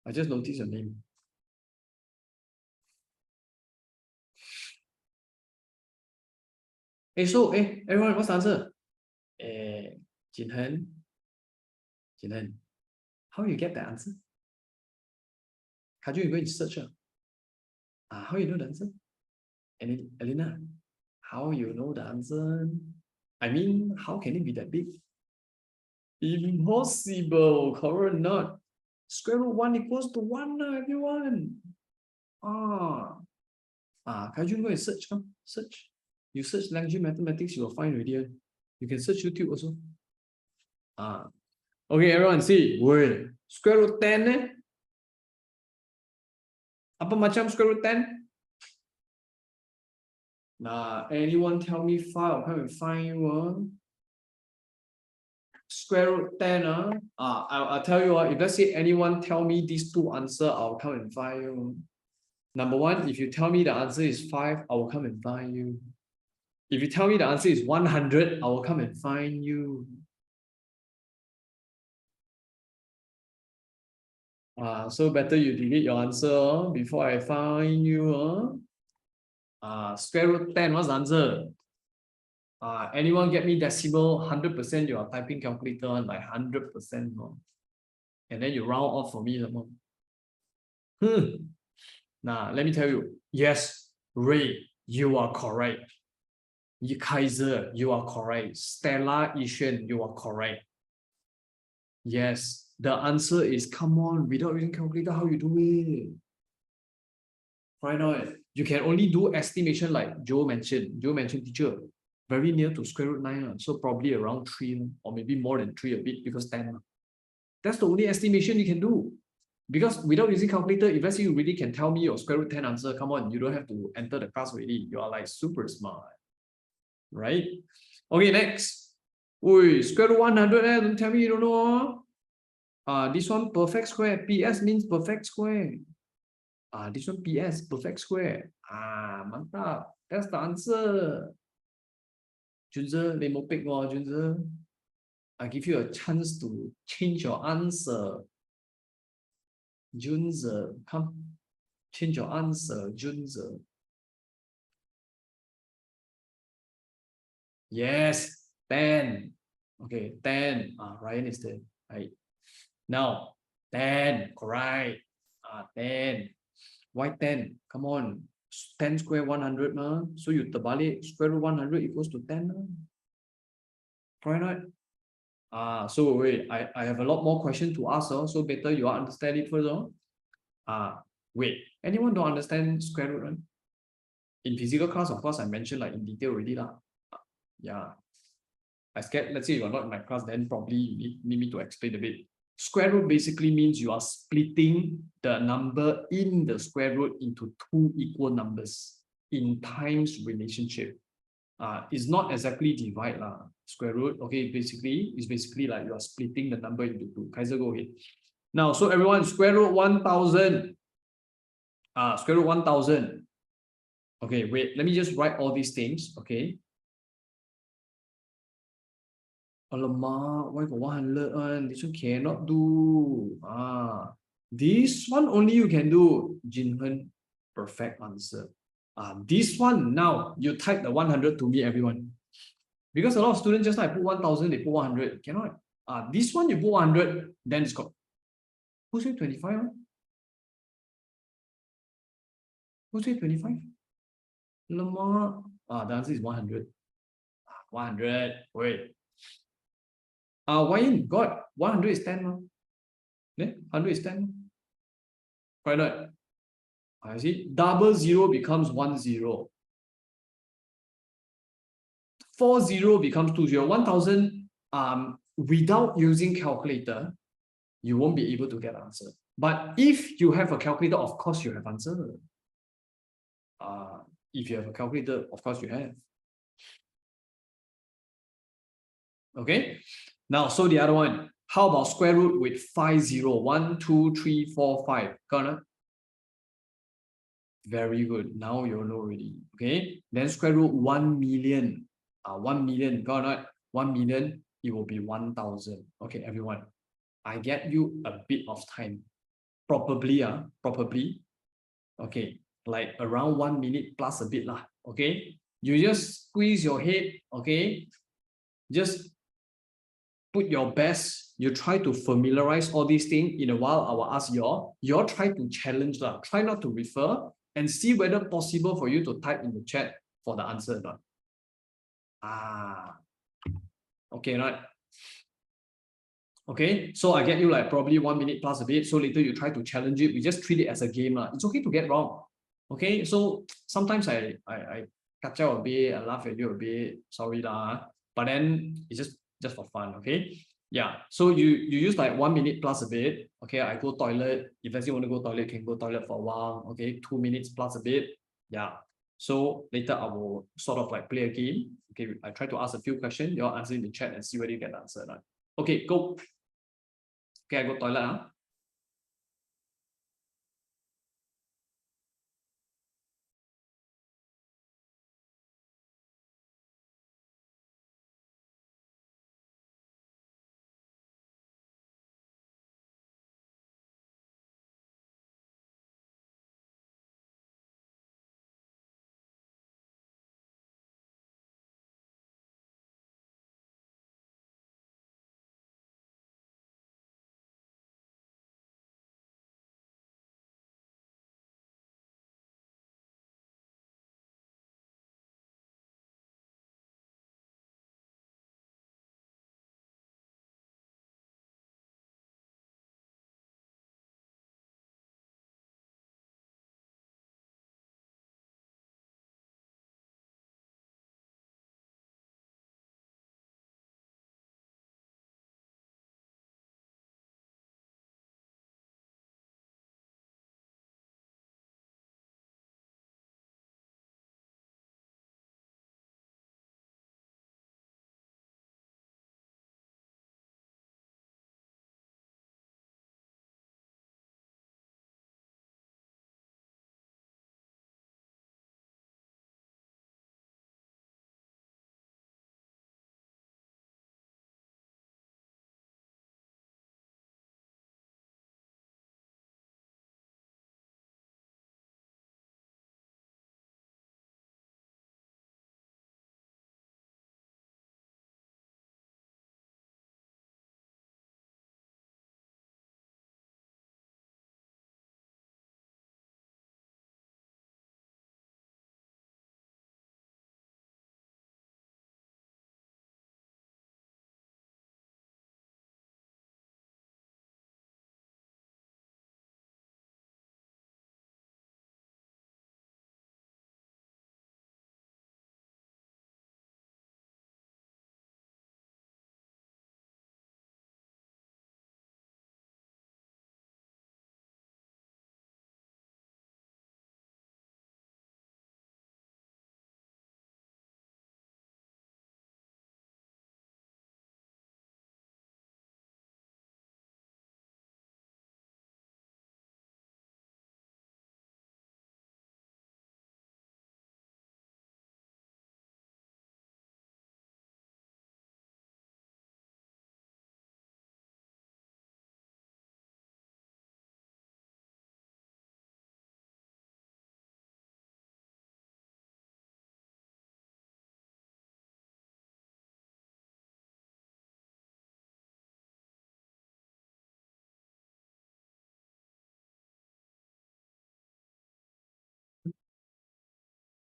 Speaker 1: I just noticed your name. Hey, everyone, what's the answer? Jinhen, how you get the answer? Kaju, you go and search. How you know the answer? Elena, how you know the answer? I mean, how can it be that big? Impossible, correct or not? Square root 1 equals to 1, everyone. Kaju, go and search. Come, search. You search Liang J mathematics, you will find already. You can search YouTube also. Okay, everyone, see. Wait, square root 10, Apa macam square root 10? Anyone tell me 5? I'll come and find you. Square root 10. I'll tell you if let's say anyone tell me these two answers, I'll come and find you. Number 1, if you tell me the answer is 5, I will come and find you. If you tell me the answer is 100, I will come and find you. So better you delete your answer before I find you. Square root 10, what's the answer? Anyone get me decimal 100%? You are typing calculator like 100%. And then you round off for me. Let me tell you. Yes, Ray, you are correct. Kaiser, you are correct. Stella Ishan, you are correct. Yes, the answer is, come on, without using calculator, how you do it? Why not? You can only do estimation like Joe mentioned. Joe mentioned, teacher, very near to square root 9. So probably around 3 or maybe more than 3 a bit because 10. That's the only estimation you can do. Because without using calculator, if let's say you really can tell me your square root 10 answer, come on, you don't have to enter the class already. You are like super smart. Right? Okay, next. Oi, square root 100, don't tell me you don't know. This one perfect square. PS means perfect square. This one PS, perfect square. Mantap. That's the answer. Junze, they mo pick Junze. I give you a chance to change your answer. Junze, come. Change your answer, Junze. Yes, 10. Okay, 10. Ryan is 10. Right. Now, 10. Correct. 10. Why 10? Come on. 10 square 100 ma. So you terbalik square root 100 equals to 10 ma. Correct not? So wait, I have a lot more questions to ask, so better you understand it first. Wait, anyone don't understand square root? Right? In physical class, of course, I mentioned like in detail already lah. Yeah. I scared, let's say you're not in my class, then probably you need me to explain a bit. Square root basically means you are splitting the number in the square root into two equal numbers in times relationship. It's not exactly divide lah. Square root, okay, it's basically like you are splitting the number into two. Kaiser, go ahead. Now, so everyone, square root 1000. Square root 1000. Okay, wait, let me just write all these things, okay? Alamak, why got 100 one? This one cannot do. This one only you can do. Jinhen, perfect answer. This one, now you type the 100 to me, everyone. Because a lot of students just like put 1000, they put 100. Cannot. This one you put 100, then it's got. Who said 25? Who said 25? Alamak. The answer is 100. 100. Wait. Why in God? 100 is 10. 100 is 10. Right, right. I see. Double zero becomes 10. 40 becomes 20. 1000. Without using calculator, you won't be able to get answer. But if you have a calculator, of course you have answer. If you have a calculator, of course you have. Okay. Now, so the other one. How about square root with 50? 1, 2, 3, 4, 5. Got it? Very good. Now you know already. Okay. Then square root 1 million. 1 million. Got it? 1 million. It will be 1000. Okay, everyone. I get you a bit of time. Probably. Okay. Like around 1 minute plus a bit lah. Okay. You just squeeze your head. Okay. Just put your best. You try to familiarize all these things. In a while, I will ask y'all. Y'all try to challenge lah. Try not to refer and see whether possible for you to type in the chat for the answer or not. Okay, right? Okay, so I get you like probably 1 minute plus a bit. So later you try to challenge it. We just treat it as a game. It's okay to get wrong. Okay, so sometimes I catch out a bit, I laugh at you a bit. Sorry lah. But then it's just for fun. Okay. Yeah. So you use like 1 minute plus a bit. Okay, I go toilet. If let's say you want to go toilet, you can go toilet for a while. Okay, 2 minutes plus a bit. Yeah. So later I will sort of like play a game. Okay, I try to ask a few questions. You all answer in the chat and see whether you get the answer or not. Okay, go. Okay, I go toilet.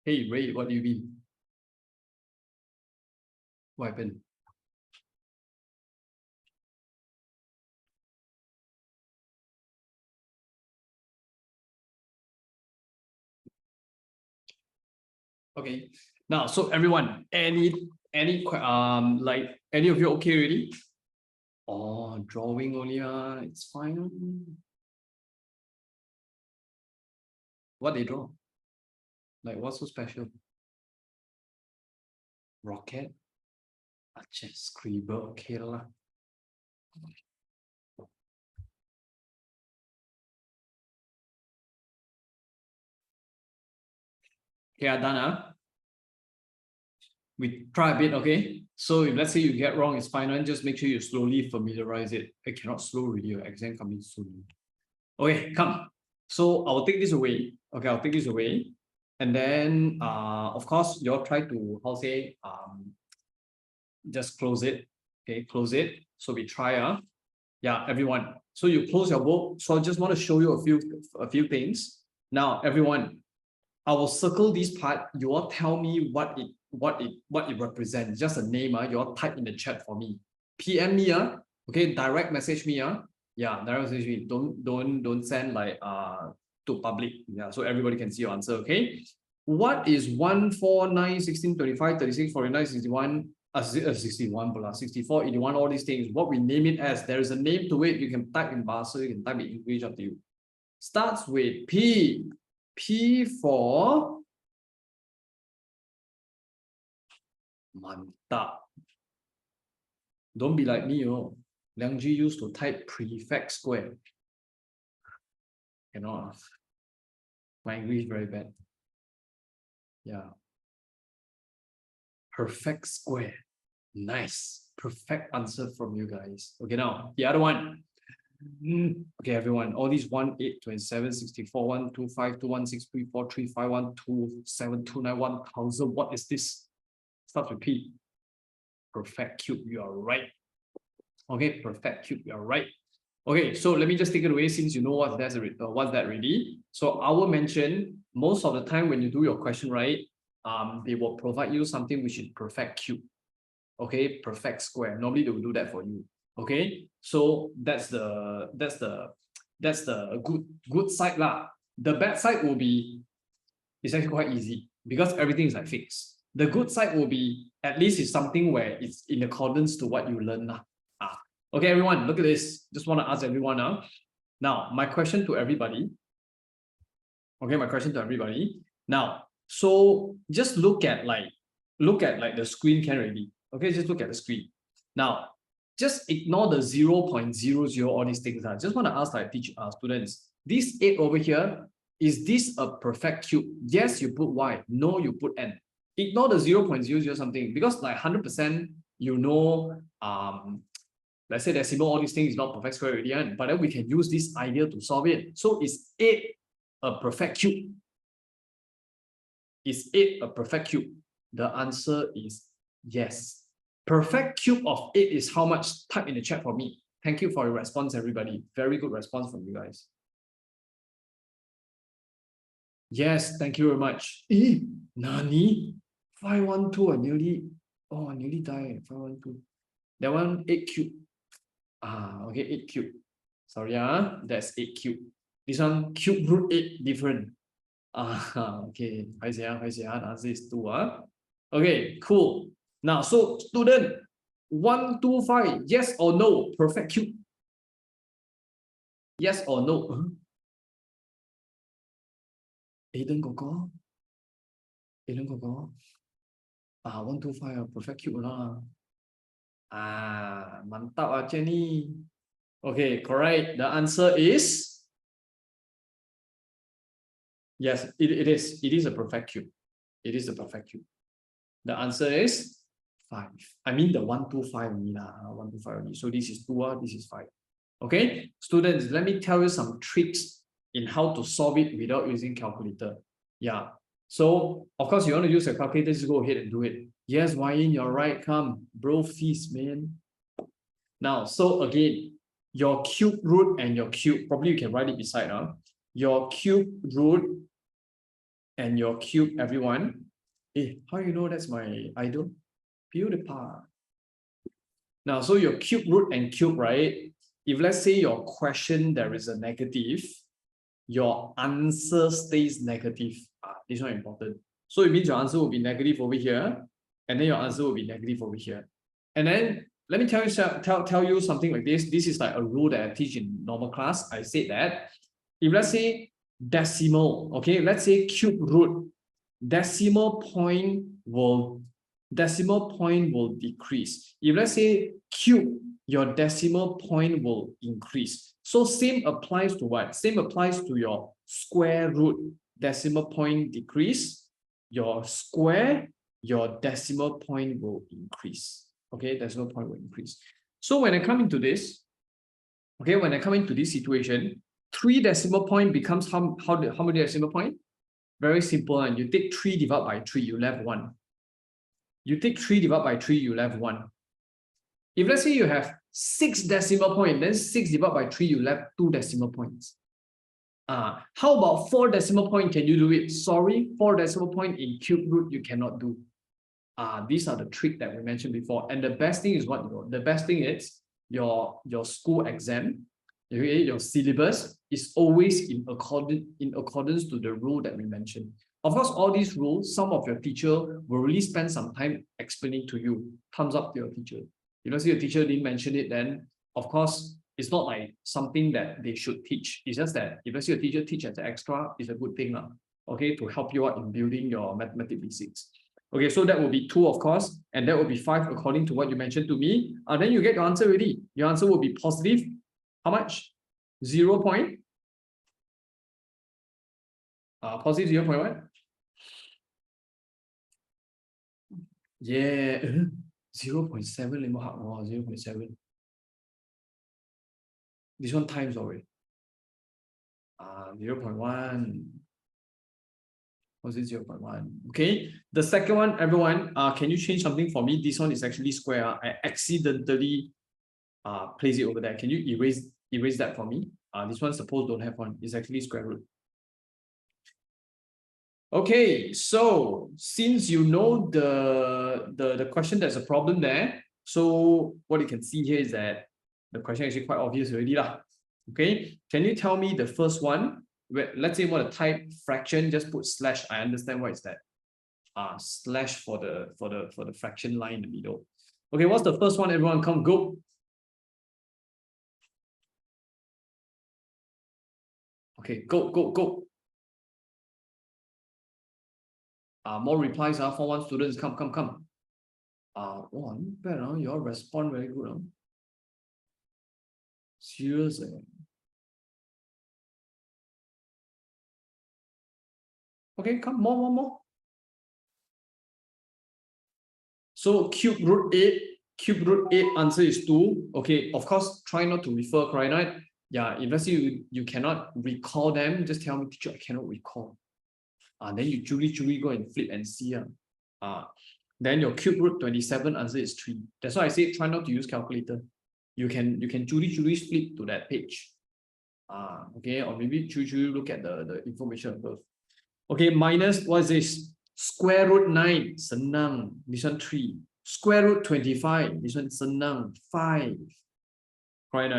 Speaker 1: Hey, Ray, what do you mean? What happened? Okay. Now, so everyone, like any of you okay already? Oh, drawing only, it's fine. What they draw? Like, what's so special? Rocket? Just scribble, okay lah. Okay, done, we try a bit, okay? So if let's say you get wrong, it's fine, and just make sure you slowly familiarize it. I cannot slow really, your exam coming soon. Okay, come. So I'll take this away. Okay, I'll take this away. And then of course, you'll try to just close it. Okay, close it. So we try, yeah, everyone. So you close your book. So I just want to show you a few things. Now, everyone, I will circle this part. You all tell me what it represents. Just a name. You all type in the chat for me. PM me. Okay, direct message me. Yeah, direct message me. Don't send like to public. Yeah, so everybody can see your answer. Okay. What is 1, 4, 9, 16, 25, 36, 49, 61, 61 plus 64, 81, all these things? What we name it as. There is a name to it. You can type in Bahasa, you can type in English, up to you. Starts with P. P for mantap. Don't be like me, Liang J used to type prefect square. Cannot. My English very bad. Yeah. Perfect square. Nice. Perfect answer from you guys. Okay, now the other one. Okay, everyone. All these 1, 8, 27, 64, 1, 2, 5, 2, 1, 6, 3, 4, 3, 5, 1, 2, 7, 2, 9, 1000. What is this? Start with P. Perfect cube. You are right. Okay, perfect cube. You are right. Okay, so let me just take it away since you know what's that already. So I will mention most of the time when you do your question right, they will provide you something which is perfect cube. Okay, perfect square. Normally they will do that for you. Okay, so that's the good side lah. The bad side will be it's actually quite easy because everything is like fixed. The good side will be at least it's something where it's in accordance to what you learn lah. Okay, everyone, look at this. Just want to ask everyone now. Now, my question to everybody. Okay, my question to everybody. Now, so just look at the screen can already. Okay, just look at the screen. Now, just ignore the 0.00, all these things. I just want to ask like students, this 8 over here, is this a perfect cube? Yes, you put Y. No, you put N. Ignore the 0.00 something because like 100%, let's say decimal, all these things is not perfect square already, but then we can use this idea to solve it. So is 8 a perfect cube? Is 8 a perfect cube? The answer is yes. Perfect cube of 8 is how much? Type in the chat for me. Thank you for your response, everybody. Very good response from you guys. Yes, thank you very much. Nani? 512, I nearly died. 512. That one 8 cube. Okay, 8 cube. Sorry, that's 8 cube. This one cube root 8 different. Okay, the answer is 2. Okay, cool. Now, so student 125, yes or no? Perfect cube. Yes or no? Aiden Gogo. 125, perfect cube lah. Mantap Jenny. Okay, correct. The answer is yes, it is. It is a perfect cube. It is a perfect cube. The answer is 5. I mean the 125 only lah. 125 only. So this is 2, this is 5. Okay, students, let me tell you some tricks in how to solve it without using calculator. Yeah. So of course you want to use a calculator, just go ahead and do it. Yes, Wayne, you're right. Come, bro, feast, man. Now, so again, your cube root and your cube, probably you can write it beside. Your cube root and your cube, everyone. Hey, how you know that's my idol? PewDiePie. Now, so your cube root and cube, right? If let's say your question there is a negative, your answer stays negative. This one important. So it means your answer will be negative over here, and then your answer will be negative over here. And then let me tell you something like this. This is like a rule that I teach in normal class. I said that if let's say decimal, okay, let's say cube root, decimal point will decrease. If let's say cube, your decimal point will increase. So same applies to what? Same applies to your square root. Decimal point decrease. Your square, your decimal point will increase. Okay, decimal point will increase. So when I come into this, okay, when I come into this situation, 3 decimal point becomes how many decimal point? Very simple, and you take 3 divided by 3, you left 1. You take 3 divided by 3, you left 1. If let's say you have 6 decimal points, then 6 divided by 3, you left 2 decimal points. How about 4 decimal point? Can you do it? Sorry, 4 decimal point in cube root, you cannot do. These are the trick that we mentioned before. And the best thing is what? The best thing is your school exam, okay, your syllabus is always in accordance to the rule that we mentioned. Of course, all these rules, some of your teacher will really spend some time explaining to you. Thumbs up to your teacher. If let's say your teacher didn't mention it, then of course, it's not like something that they should teach. It's just that if let's say your teacher teach as an extra, it's a good thing, okay, to help you out in building your mathematics basics. Okay, so that will be 2, of course, and that will be 5 according to what you mentioned to me. Then you get your answer already. Your answer will be positive. How much? 0. Positive 0 what? Yeah, 0.7. 0.7. This one times already. 0.1. Positive 0.1. Okay. The second one, everyone, can you change something for me? This one is actually square. I accidentally place it over there. Can you erase that for me? This one suppose don't have one. It's actually square root. Okay, so since you know the question, there's a problem there. So what you can see here is that the question is actually quite obvious already lah. Okay, can you tell me the first one? Let's say you want to type fraction, just put slash. I understand what is that. Slash for the fraction line in the middle. Okay, what's the first one? Everyone, come go. Okay, go. More replies. For 1 students, come. Oh, not bad. You all respond very good. Serious. Okay, come more. So cube root 8 answer is 2. Okay, of course, try not to refer, right? Yeah, if let's say you cannot recall them, just tell me, teacher, I cannot recall. Then you truly go and flip and see. Then your cube root 27 answer is 3. That's why I say try not to use calculator. You can truly flip to that page. Okay, or maybe truly look at the information above. Okay, minus, what is this? Square root 9, senang. This one 3. Square root 25, this one senang, 5. Right?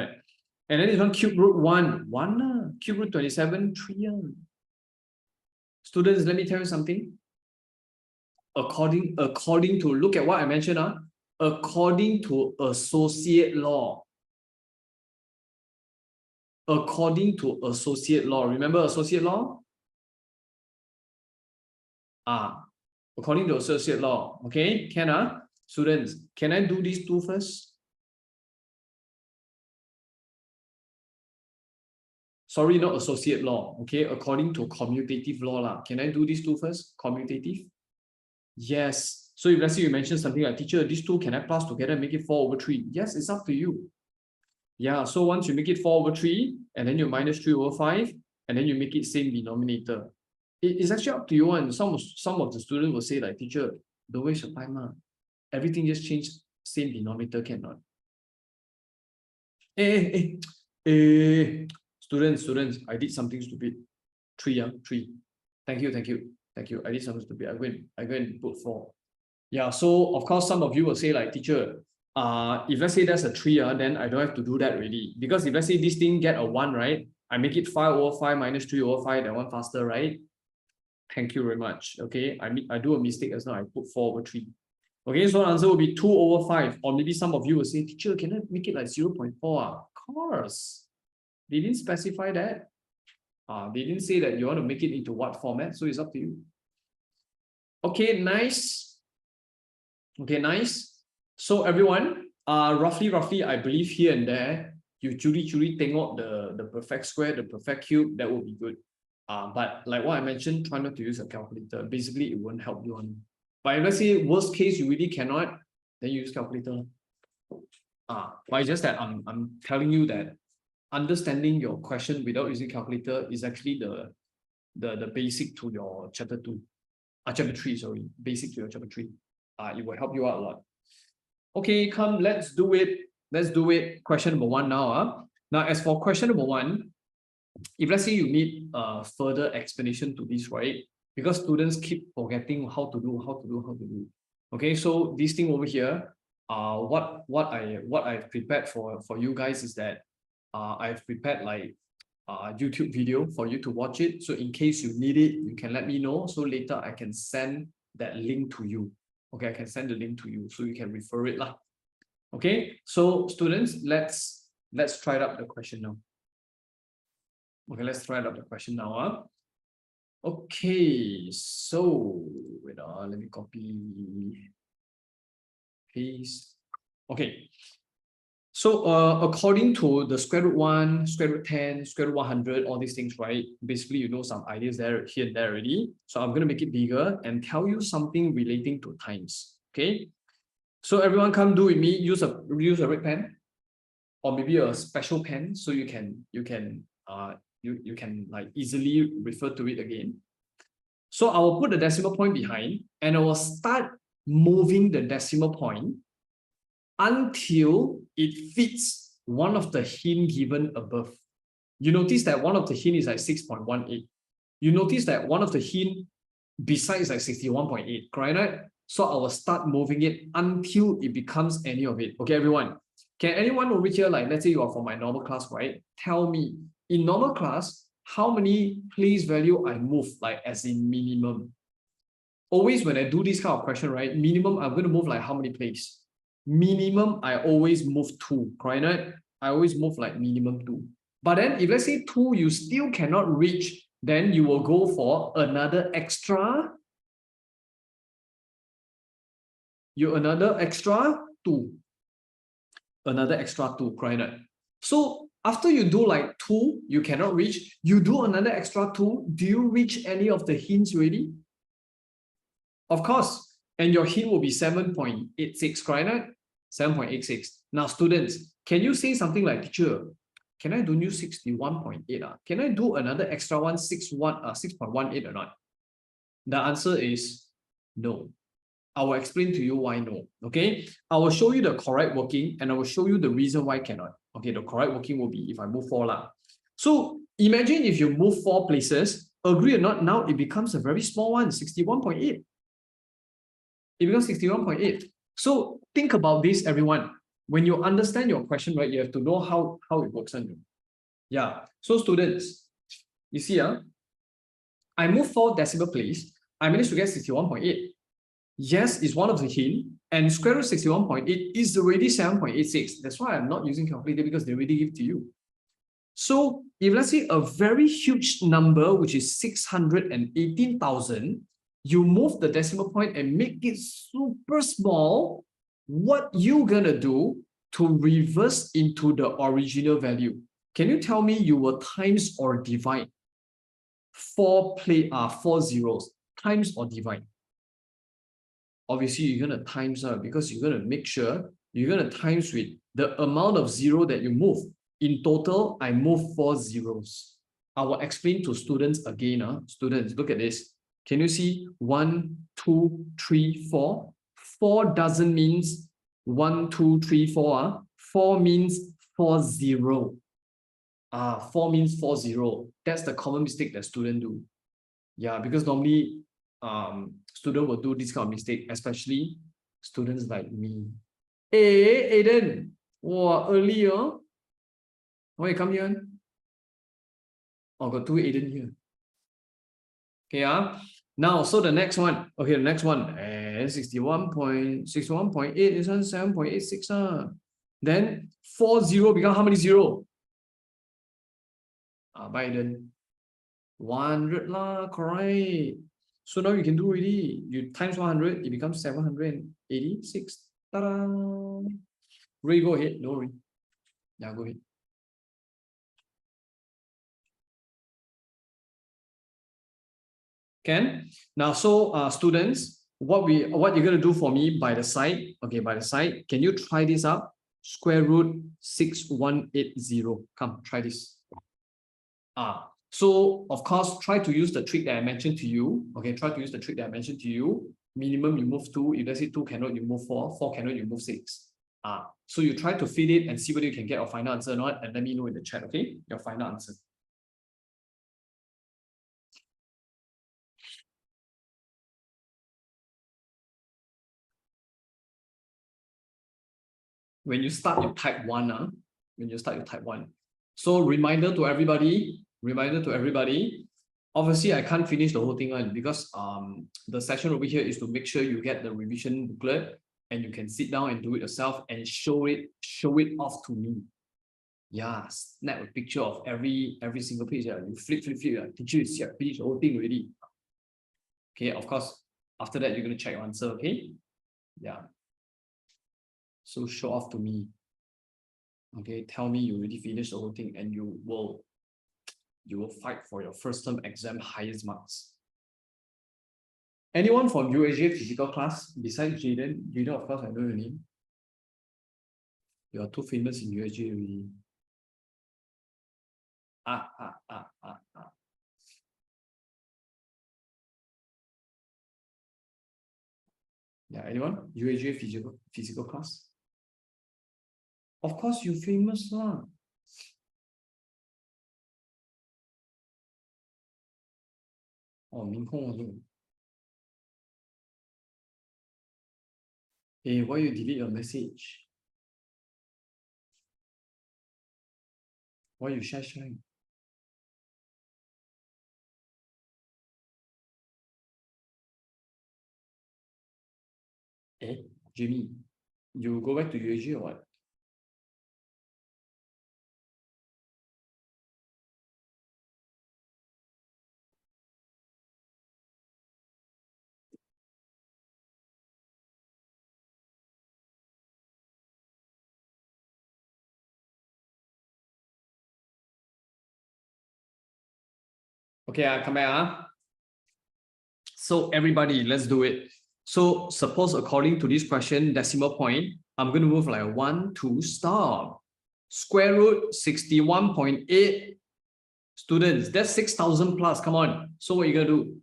Speaker 1: And then this one cube root 1. Cube root 27, 3. Students, let me tell you something. According to, look at what I mentioned, according to associate law. According to associate law. Remember associate law? According to associate law. Okay, can students, can I do these 2 first? Sorry, not associate law. Okay, according to commutative law. Can I do these 2 first? Commutative? Yes. So if let's say you mention something like, teacher, these 2 can I plus together and make it 4/3? Yes, it's up to you. Yeah, so once you make it 4/3, and then you minus 3/5, and then you make it same denominator. It's actually up to you. And some of the students will say like, teacher, don't waste your time. Everything just change same denominator, cannot. Students, I did something stupid. 3. 3. Thank you. Thank you. I did something stupid. I go and put 4. Yeah, so of course, some of you will say like, teacher, if let's say there's a 3, then I don't have to do that already. Because if let's say this thing get a 1, right? I make it 5 over 5 minus 3 over 5, that one faster, right? Thank you very much. Okay, I do a mistake as now. I put 4 over 3. Okay, so the answer will be 2 over 5. Or maybe some of you will say, teacher, can I make it like 0.4? Of course. They didn't specify that. They didn't say that you want to make it into what format, so it's up to you. Okay, nice. Okay, nice. So everyone, roughly, I believe here and there, you curi tengok the perfect square, the perfect cube, that would be good. But like what I mentioned, try not to use a calculator. Basically, it won't help you on. But if let's say worst case, you really cannot, then you use calculator. But it's just that I'm telling you that understanding your question without using calculator is actually the basic to your chapter 2. Chapter 3, sorry. Basic to your chapter 3. It will help you out a lot. Okay, come, let's do it. Let's do it. Question number 1 now. Now, as for question number 1, if let's say you need further explanation to this, right? Because students keep forgetting how to do. Okay, so this thing over here, what I've prepared for you guys is that I've prepared like YouTube video for you to watch it. So in case you need it, you can let me know. So later I can send that link to you. Okay, I can send the link to you so you can refer it lah. Okay, so students, let's try out the question now. Okay, let's try out the question now. Okay, so wait, let me copy, paste. Okay. So according to the square root 1, square root 10, square root 100, all these things, right? Basically, you know some ideas there, here and there already. So I'm going to make it bigger and tell you something relating to times. Okay. So everyone come do with me, use a red pen or maybe a special pen so you can like easily refer to it again. So I will put the decimal point behind and I will start moving the decimal point until it fits one of the hint given above. You notice that one of the hint is like 6.18. You notice that one of the hint besides like 61.8, correct? So I will start moving it until it becomes any of it. Okay, everyone. Can anyone over here, like let's say you are from my normal class, right? Tell me, in normal class, how many place value I move, like as in minimum? Always when I do this kind of question, right? Minimum, I'm going to move like how many place? Minimum, I always move 2, correct? I always move like minimum 2. But then if let's say 2, you still cannot reach, then you will go for another extra. Another extra 2. Another extra 2, correct? So after you do like 2, you cannot reach, you do another extra 2. Do you reach any of the hints already? Of course. And your hint will be 7.86, correct? 7.86. Now, students, can you say something like, teacher, can I do new 61.8? Can I do another extra one, 6.18 or not? The answer is no. I will explain to you why no. Okay, I will show you the correct working and I will show you the reason why cannot. Okay, the correct working will be if I move 4 lah. So imagine if you move 4 places, agree or not, now it becomes a very small one, 61.8. It becomes 61.8. So think about this, everyone. When you understand your question, right, you have to know how it works on you. Yeah. So students, you see, I move 4 decimal place. I managed to get 61.8. Yes, it's one of the hint, and square root 61.8 is already 7.86. That's why I'm not using calculator because they already give to you. So if let's say a very huge number, which is 618,000, you move the decimal point and make it super small, what you gonna do to reverse into the original value? Can you tell me you will times or divide 4 zeros, times or divide? Obviously, you're going to times because you're going to make sure you're going to times with the amount of 0 that you move. In total, I move 4 zeros. I will explain to students again. Students, look at this. Can you see 1, 2, 3, 4? 4 doesn't mean 1, 2, 3, 4. 4 means 4 0. 4 means 4 0. That's the common mistake that students do. Yeah, because normally student will do this kind of mistake, especially students like me. Hey, Aiden, wow, early, why you come here? Oh, got two Aiden here. Okay, now, so the next one. Okay, the next one. 61.8 is 7.86. Then 40 become how many zero? Biden. 100 lah, correct. So now you can do already. You times 100, it becomes 786. Ta-da! Ray, go ahead. No worry. Yeah, go ahead. Can now, so students, what you're gonna do for me by the side? Okay, by the side, can you try this out? Square root 6180. Come, try this. So of course, try to use the trick that I mentioned to you. Okay, try to use the trick that I mentioned to you. Minimum, you move 2. If let's say 2 cannot, you move 4. 4 cannot, you move 6. So you try to fit it and see whether you can get a final answer or not, and let me know in the chat, okay? Your final answer. When you start, you type 1. When you start, you type 1. So reminder to everybody, obviously I can't finish the whole thing because the session over here is to make sure you get the revision booklet and you can sit down and do it yourself and show it off to me. Yeah, snap a picture of every single page. You flip, teacher is here, finish the whole thing already. Okay, of course, after that, you're going to check your answer, okay? Yeah. So show off to me. Okay, tell me you already finished the whole thing and you will fight for your first term exam highest marks. Anyone from UAJ physical class besides Jaden? Jaden, of course, I know your name. You are too famous in UAJ already. Yeah, anyone? UAJ physical class? Of course, you famous lah. Oh, Ming Hong also. Hey, why you delete your message? Why you share? Jimmy, you go back to UAG or what? Okay, I come back. So everybody, let's do it. So suppose according to this question, decimal point, I'm going to move like 1, 2, stop. Square root 61.8. Students, that's 6,000 plus. Come on. So what are you going to do?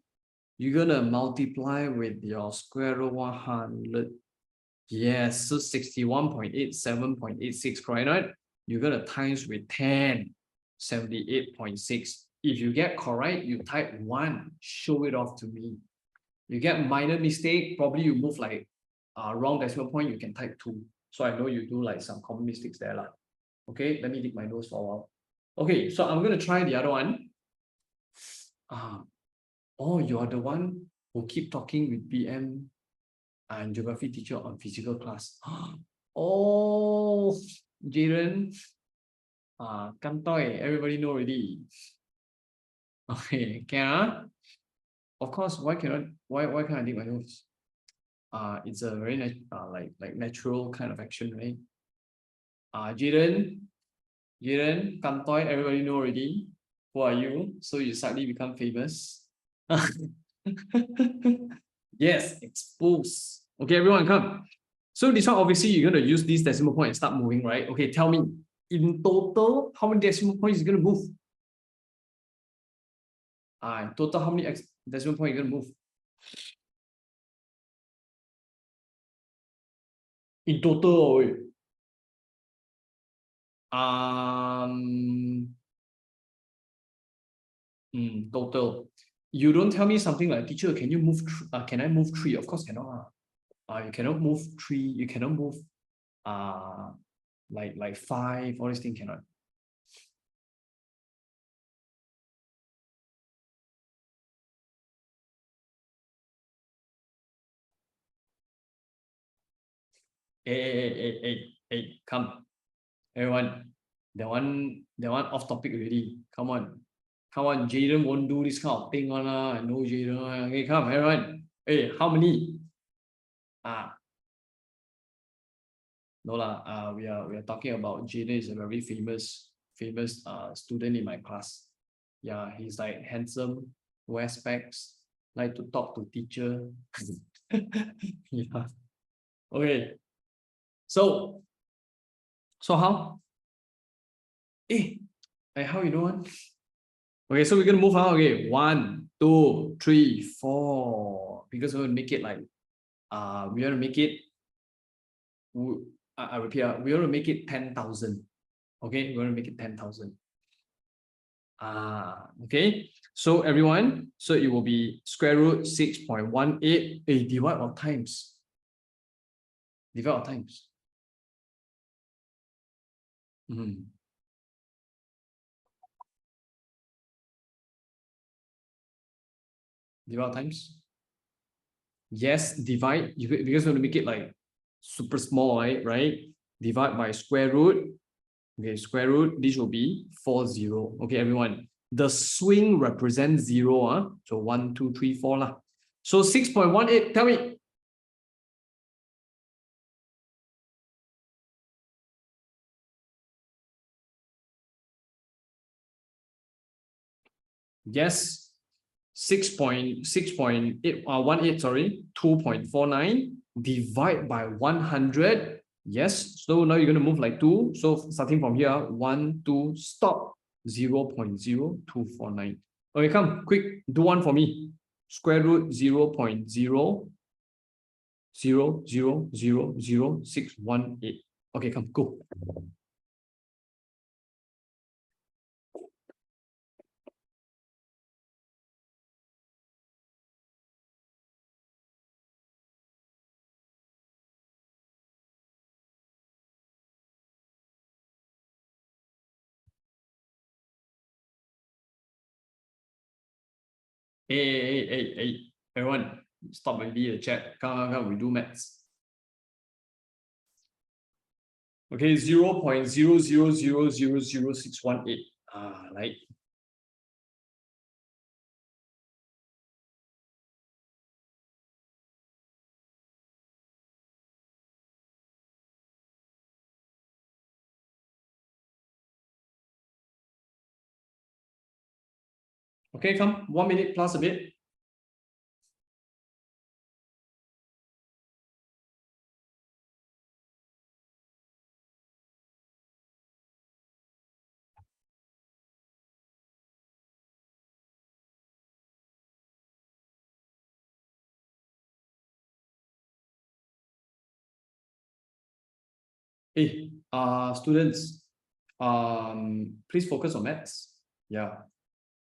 Speaker 1: You're going to multiply with your square root 100. Yes, so 61.87.86, correct? Right? You're going to times with 10, 78.6. If you get correct, you type 1, show it off to me. You get minor mistake, probably you move like wrong decimal point, you can type 2. So I know you do like some common mistakes there. Okay, let me dig my nose for a while. Okay, so I'm going to try the other one. Oh, you are the one who keep talking with PM and geography teacher on physical class. Oh, Jiren, Kantoi, everybody know already. Okay, can of course, why can't I dig my nose? It's a very like natural kind of action, right? Jiren, Kantoi, everybody know already. Who are you? So you suddenly become famous. Yes, expose. Okay, everyone come. So this one, obviously, you're going to use this decimal point and start moving, right? Okay, tell me, in total, how many decimal points is going to move? In total, how many decimal points are going to move? In total, total. you don't tell me something like, teacher, can you move, can I move 3? Of course cannot. You cannot move 3, you cannot move like 5, all these things cannot. Hey, come. Everyone, that one off topic already. Come on. Jaden won't do this kind of thing on. I know Jaden. Okay, come, everyone. Hey, how many? No lah. We are talking about Jaden is a very famous student in my class. Yeah, he's like handsome, wear specs, like to talk to teacher. Yeah. Okay. So how? Hey, how you doing? Okay, so we're gonna move on. Okay, 1, 2, 3, 4. Because we're gonna make it like we want to make it. I repeat, we want to make it 10,000. Okay, we want to make it 10,000. Okay. So everyone, so it will be square root 6.18. Divide or times. Divide or times. Divide or times. Yes, divide, because you want to make it like super small, right? Divide by square root. Okay, square root, this will be 40. Okay, everyone. The swing represents 0. So 1, 2, 3, 4 lah. So 6.18, tell me. Yes, 6.18, sorry, 2.49 divide by 100. Yes, so now you're going to move like 2. So starting from here, 1, 2, stop, 0.0249. Okay, come, quick, do one for me. Square root 0.0000618. Okay, come, go. Hey, everyone, stop and be a chat. Come, we do maths. Okay, 0.0000618. Right. Okay, come, 1 minute plus a bit. Hey, students, please focus on maths. Yeah.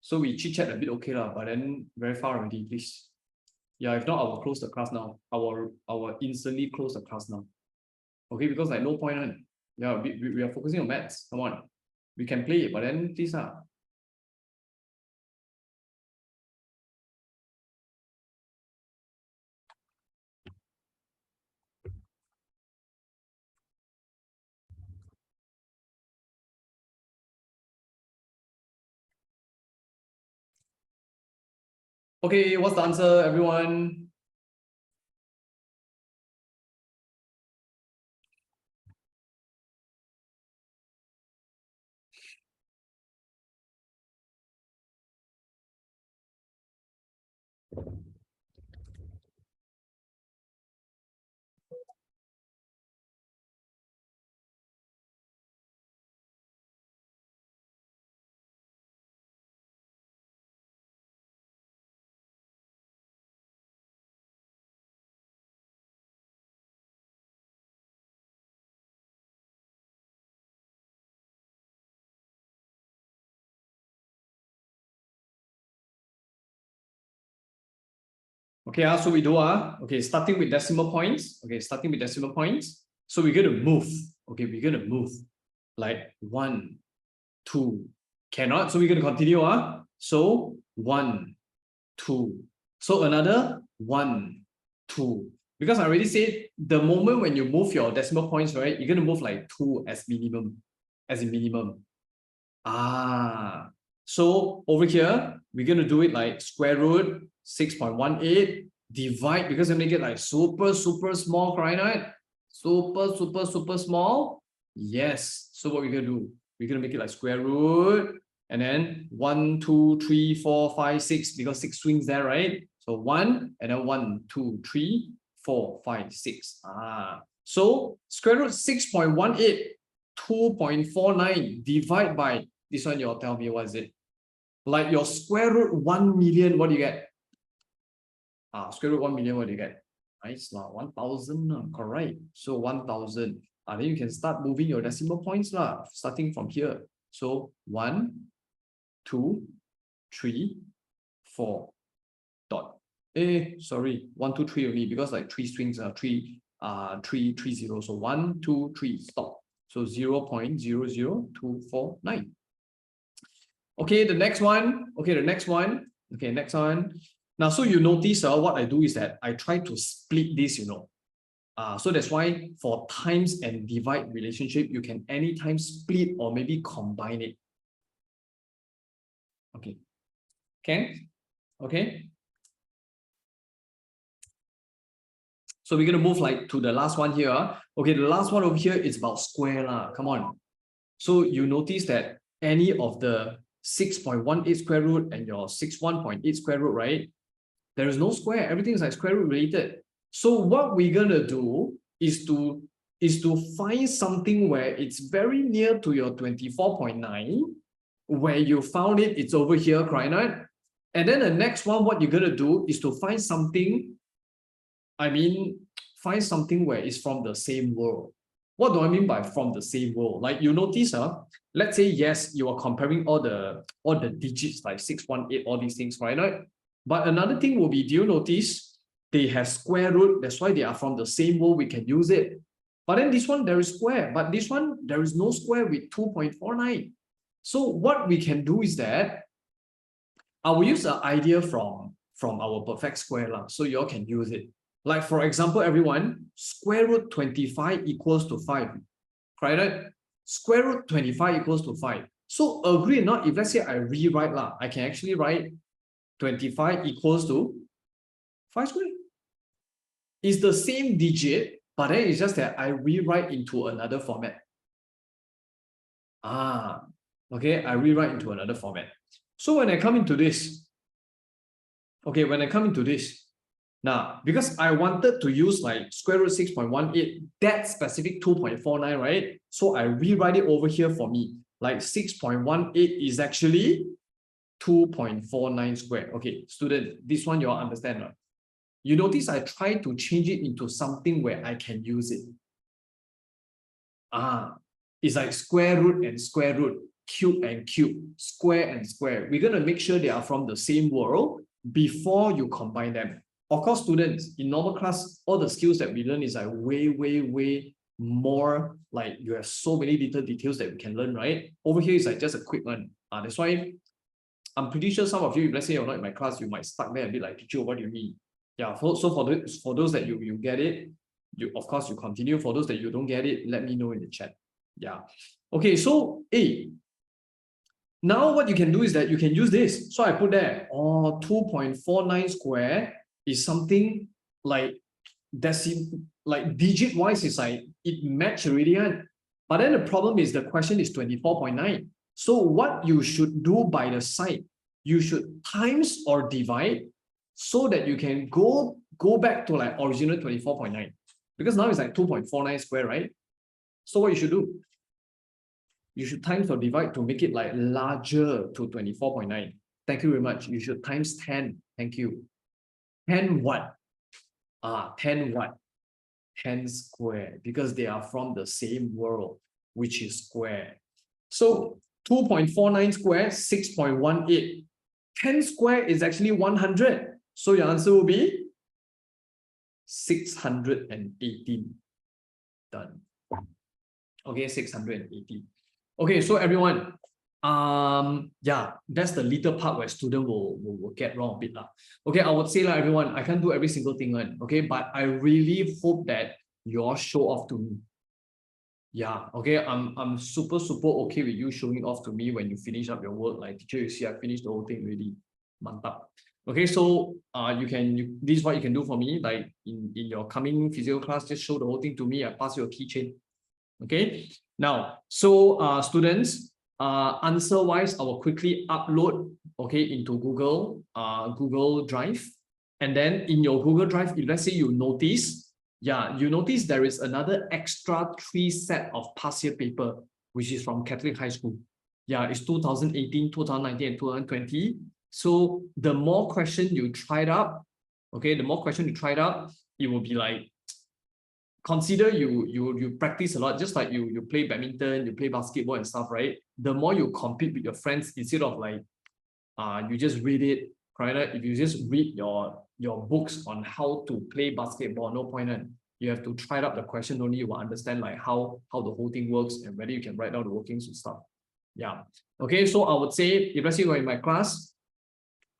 Speaker 1: So we chit chat a bit, okay lah, but then very far already, please. Yeah, if not, I will close the class now. I will instantly close the class now. Okay, because like no point on. Yeah, we are focusing on maths. Come on, we can play it, but then please Okay, what's the answer, everyone? Okay, so we do okay, starting with decimal points. Okay, starting with decimal points. So we're gonna move. Okay, we're gonna move like 1, 2. Cannot, so we're gonna continue. So 1, 2. So another 1, 2. Because I already said the moment when you move your decimal points, right, you're gonna move like 2 as minimum, as in minimum. So over here, we're gonna do it like square root 6.18, divide, because we make it like super small, right? Super small. Yes. So what we're gonna do? We're gonna make it like square root, and then 1, 2, 3, 4, 5, 6, because 6 swings there, right? So 1, and then 1, 2, 3, 4, 5, 6. So square root 6.18, 2.49, divide by this one. You'll tell me what is it? Like your square root 1 million, what do you get? Square root 1 million, what do you get? Nice, 1,000, correct. So 1,000. Then you can start moving your decimal points, starting from here. So 1, 2, 3, 4. Dot. Sorry, 1, 2, 3 only, because like 3 strings are 3, 3, 3, 0. So 1, 2, 3, stop. So 0.00249. Okay, the next one. Okay, the next one. Okay, next one. Now, so you notice what I do is that I try to split this, so that's why for times and divide relationship, you can anytime split or maybe combine it. Okay. Can? Okay. So we're going to move like to the last one here. Okay, the last one over here is about square. Come on. So you notice that any of the 6.18 square root and your 61.8 square root, right? There is no square. Everything is like square root related. So what we're going to do is to find something where it's very near to your 24.9, where you found it, it's over here, right? And then the next one, what you're going to do is to find something, find something where it's from the same world. What do I mean by from the same world? Like you notice, let's say, yes, you are comparing all the digits like 618, all these things, right? But another thing will be, do you notice they have square root? That's why they are from the same world, we can use it. But then this one, there is square, but this one, there is no square with 2.49. So what we can do is that I will use an idea from our perfect square, so you all can use it. Like for example, everyone, square root 25 equals to 5, right? Square root 25 equals to 5. So agree or not, if let's say I rewrite, I can actually write 25 equals to 5 squared. It's the same digit, but then it's just that I rewrite into another format. Okay, I rewrite into another format. So when I come into this, okay, now, because I wanted to use like square root 6.18, that specific 2.49, right? So I rewrite it over here for me. Like 6.18 is actually 2.49 squared. Okay, student, this one you all understand, right? You notice I try to change it into something where I can use it. It's like square root and square root, cube and cube, square and square. We're going to make sure they are from the same world before you combine them. Of course, students, in normal class, all the skills that we learn is like way more, like you have so many little details that we can learn, right? Over here is like just a quick one. That's why I'm pretty sure some of you, if let's say you're not in my class, you might stuck there a bit like, teacher, what do you mean? Yeah, for those that you get it, of course you continue. For those that you don't get it, let me know in the chat. Yeah. Okay, so now what you can do is that you can use this. So I put there, 2.49 square is something like like digit wise is like it match already. But then the problem is the question is 24.9. So what you should do by the side, you should times or divide so that you can go back to like original 24.9, because now it's like 2.49 square, right? So what you should do, you should times or divide to make it like larger to 24.9. Thank you very much. You should times 10. Thank you. 10 what? 10 what? 10 square, because they are from the same world, which is square. So 2.49 square, 6.18. 10 square is actually 100. So your answer will be 618. Done. Okay, 680. Okay, so everyone, yeah, that's the little part where student will get wrong a bit. Okay, I would say everyone, I can't do every single thing, okay, but I really hope that you all show off to me. Yeah, okay, I'm super okay with you showing off to me when you finish up your work. Like, teacher, you see, I finished the whole thing already. Mantap. Okay, so this is what you can do for me. Like in your coming physical class, just show the whole thing to me. I pass you a keychain. Okay, now, so students, answer wise, I will quickly upload, okay, into Google Drive. And then in your Google Drive, if let's say you notice, you notice there is another extra 3 set of past year paper, which is from Catholic High School. Yeah, it's 2018, 2019, and 2020. So the more question you tried up, okay, the more question you tried up, it will be like, consider you practice a lot, just like you play badminton, you play basketball and stuff, right? The more you compete with your friends, instead of like you just read it, right? If you just read your books on how to play basketball, no point in. You have to try out the question, only you will understand like how the whole thing works and whether you can write down the workings and stuff. Yeah. Okay, so I would say, if let's say you're in my class,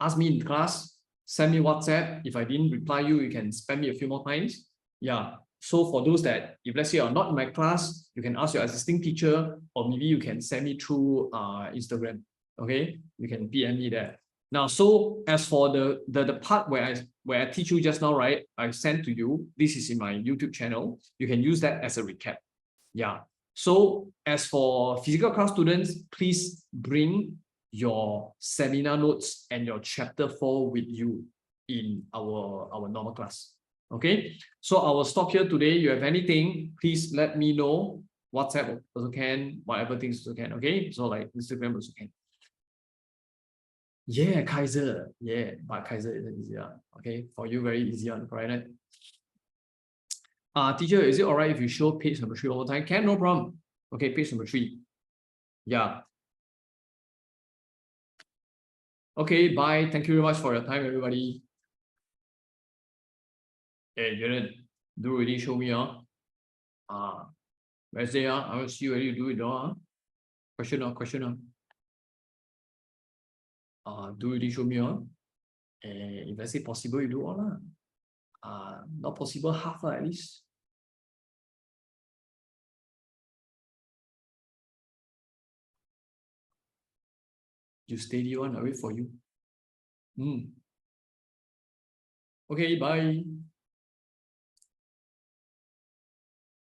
Speaker 1: ask me in class, send me WhatsApp. If I didn't reply you, you can spam me a few more times. Yeah. So for those that, if let's say you're not in my class, you can ask your assisting teacher, or maybe you can send me through Instagram. Okay, you can PM me there. Now, so as for the part where I teach you just now, right? I sent to you. This is in my YouTube channel. You can use that as a recap. Yeah. So as for physical class students, please bring your seminar notes and your chapter 4 with you in our normal class. Okay, so I will stop here today. You have anything, please let me know. WhatsApp also can, whatever things also can. Okay, so like Instagram also can. Yeah, Kaiser. Yeah, but Kaiser isn't easier. Okay, for you, very easy on Friday. Teacher, is it all right if you show page number 3 all the time? Can, no problem. Okay, page number 3. Yeah. Okay, bye. Thank you very much for your time, everybody. Hey, Janet, do really show me, Wednesday, I will see whether you do it, question. Do really show me, if let's say possible, you do all, not possible, half at least. You steady one, I wait for you. Okay, bye.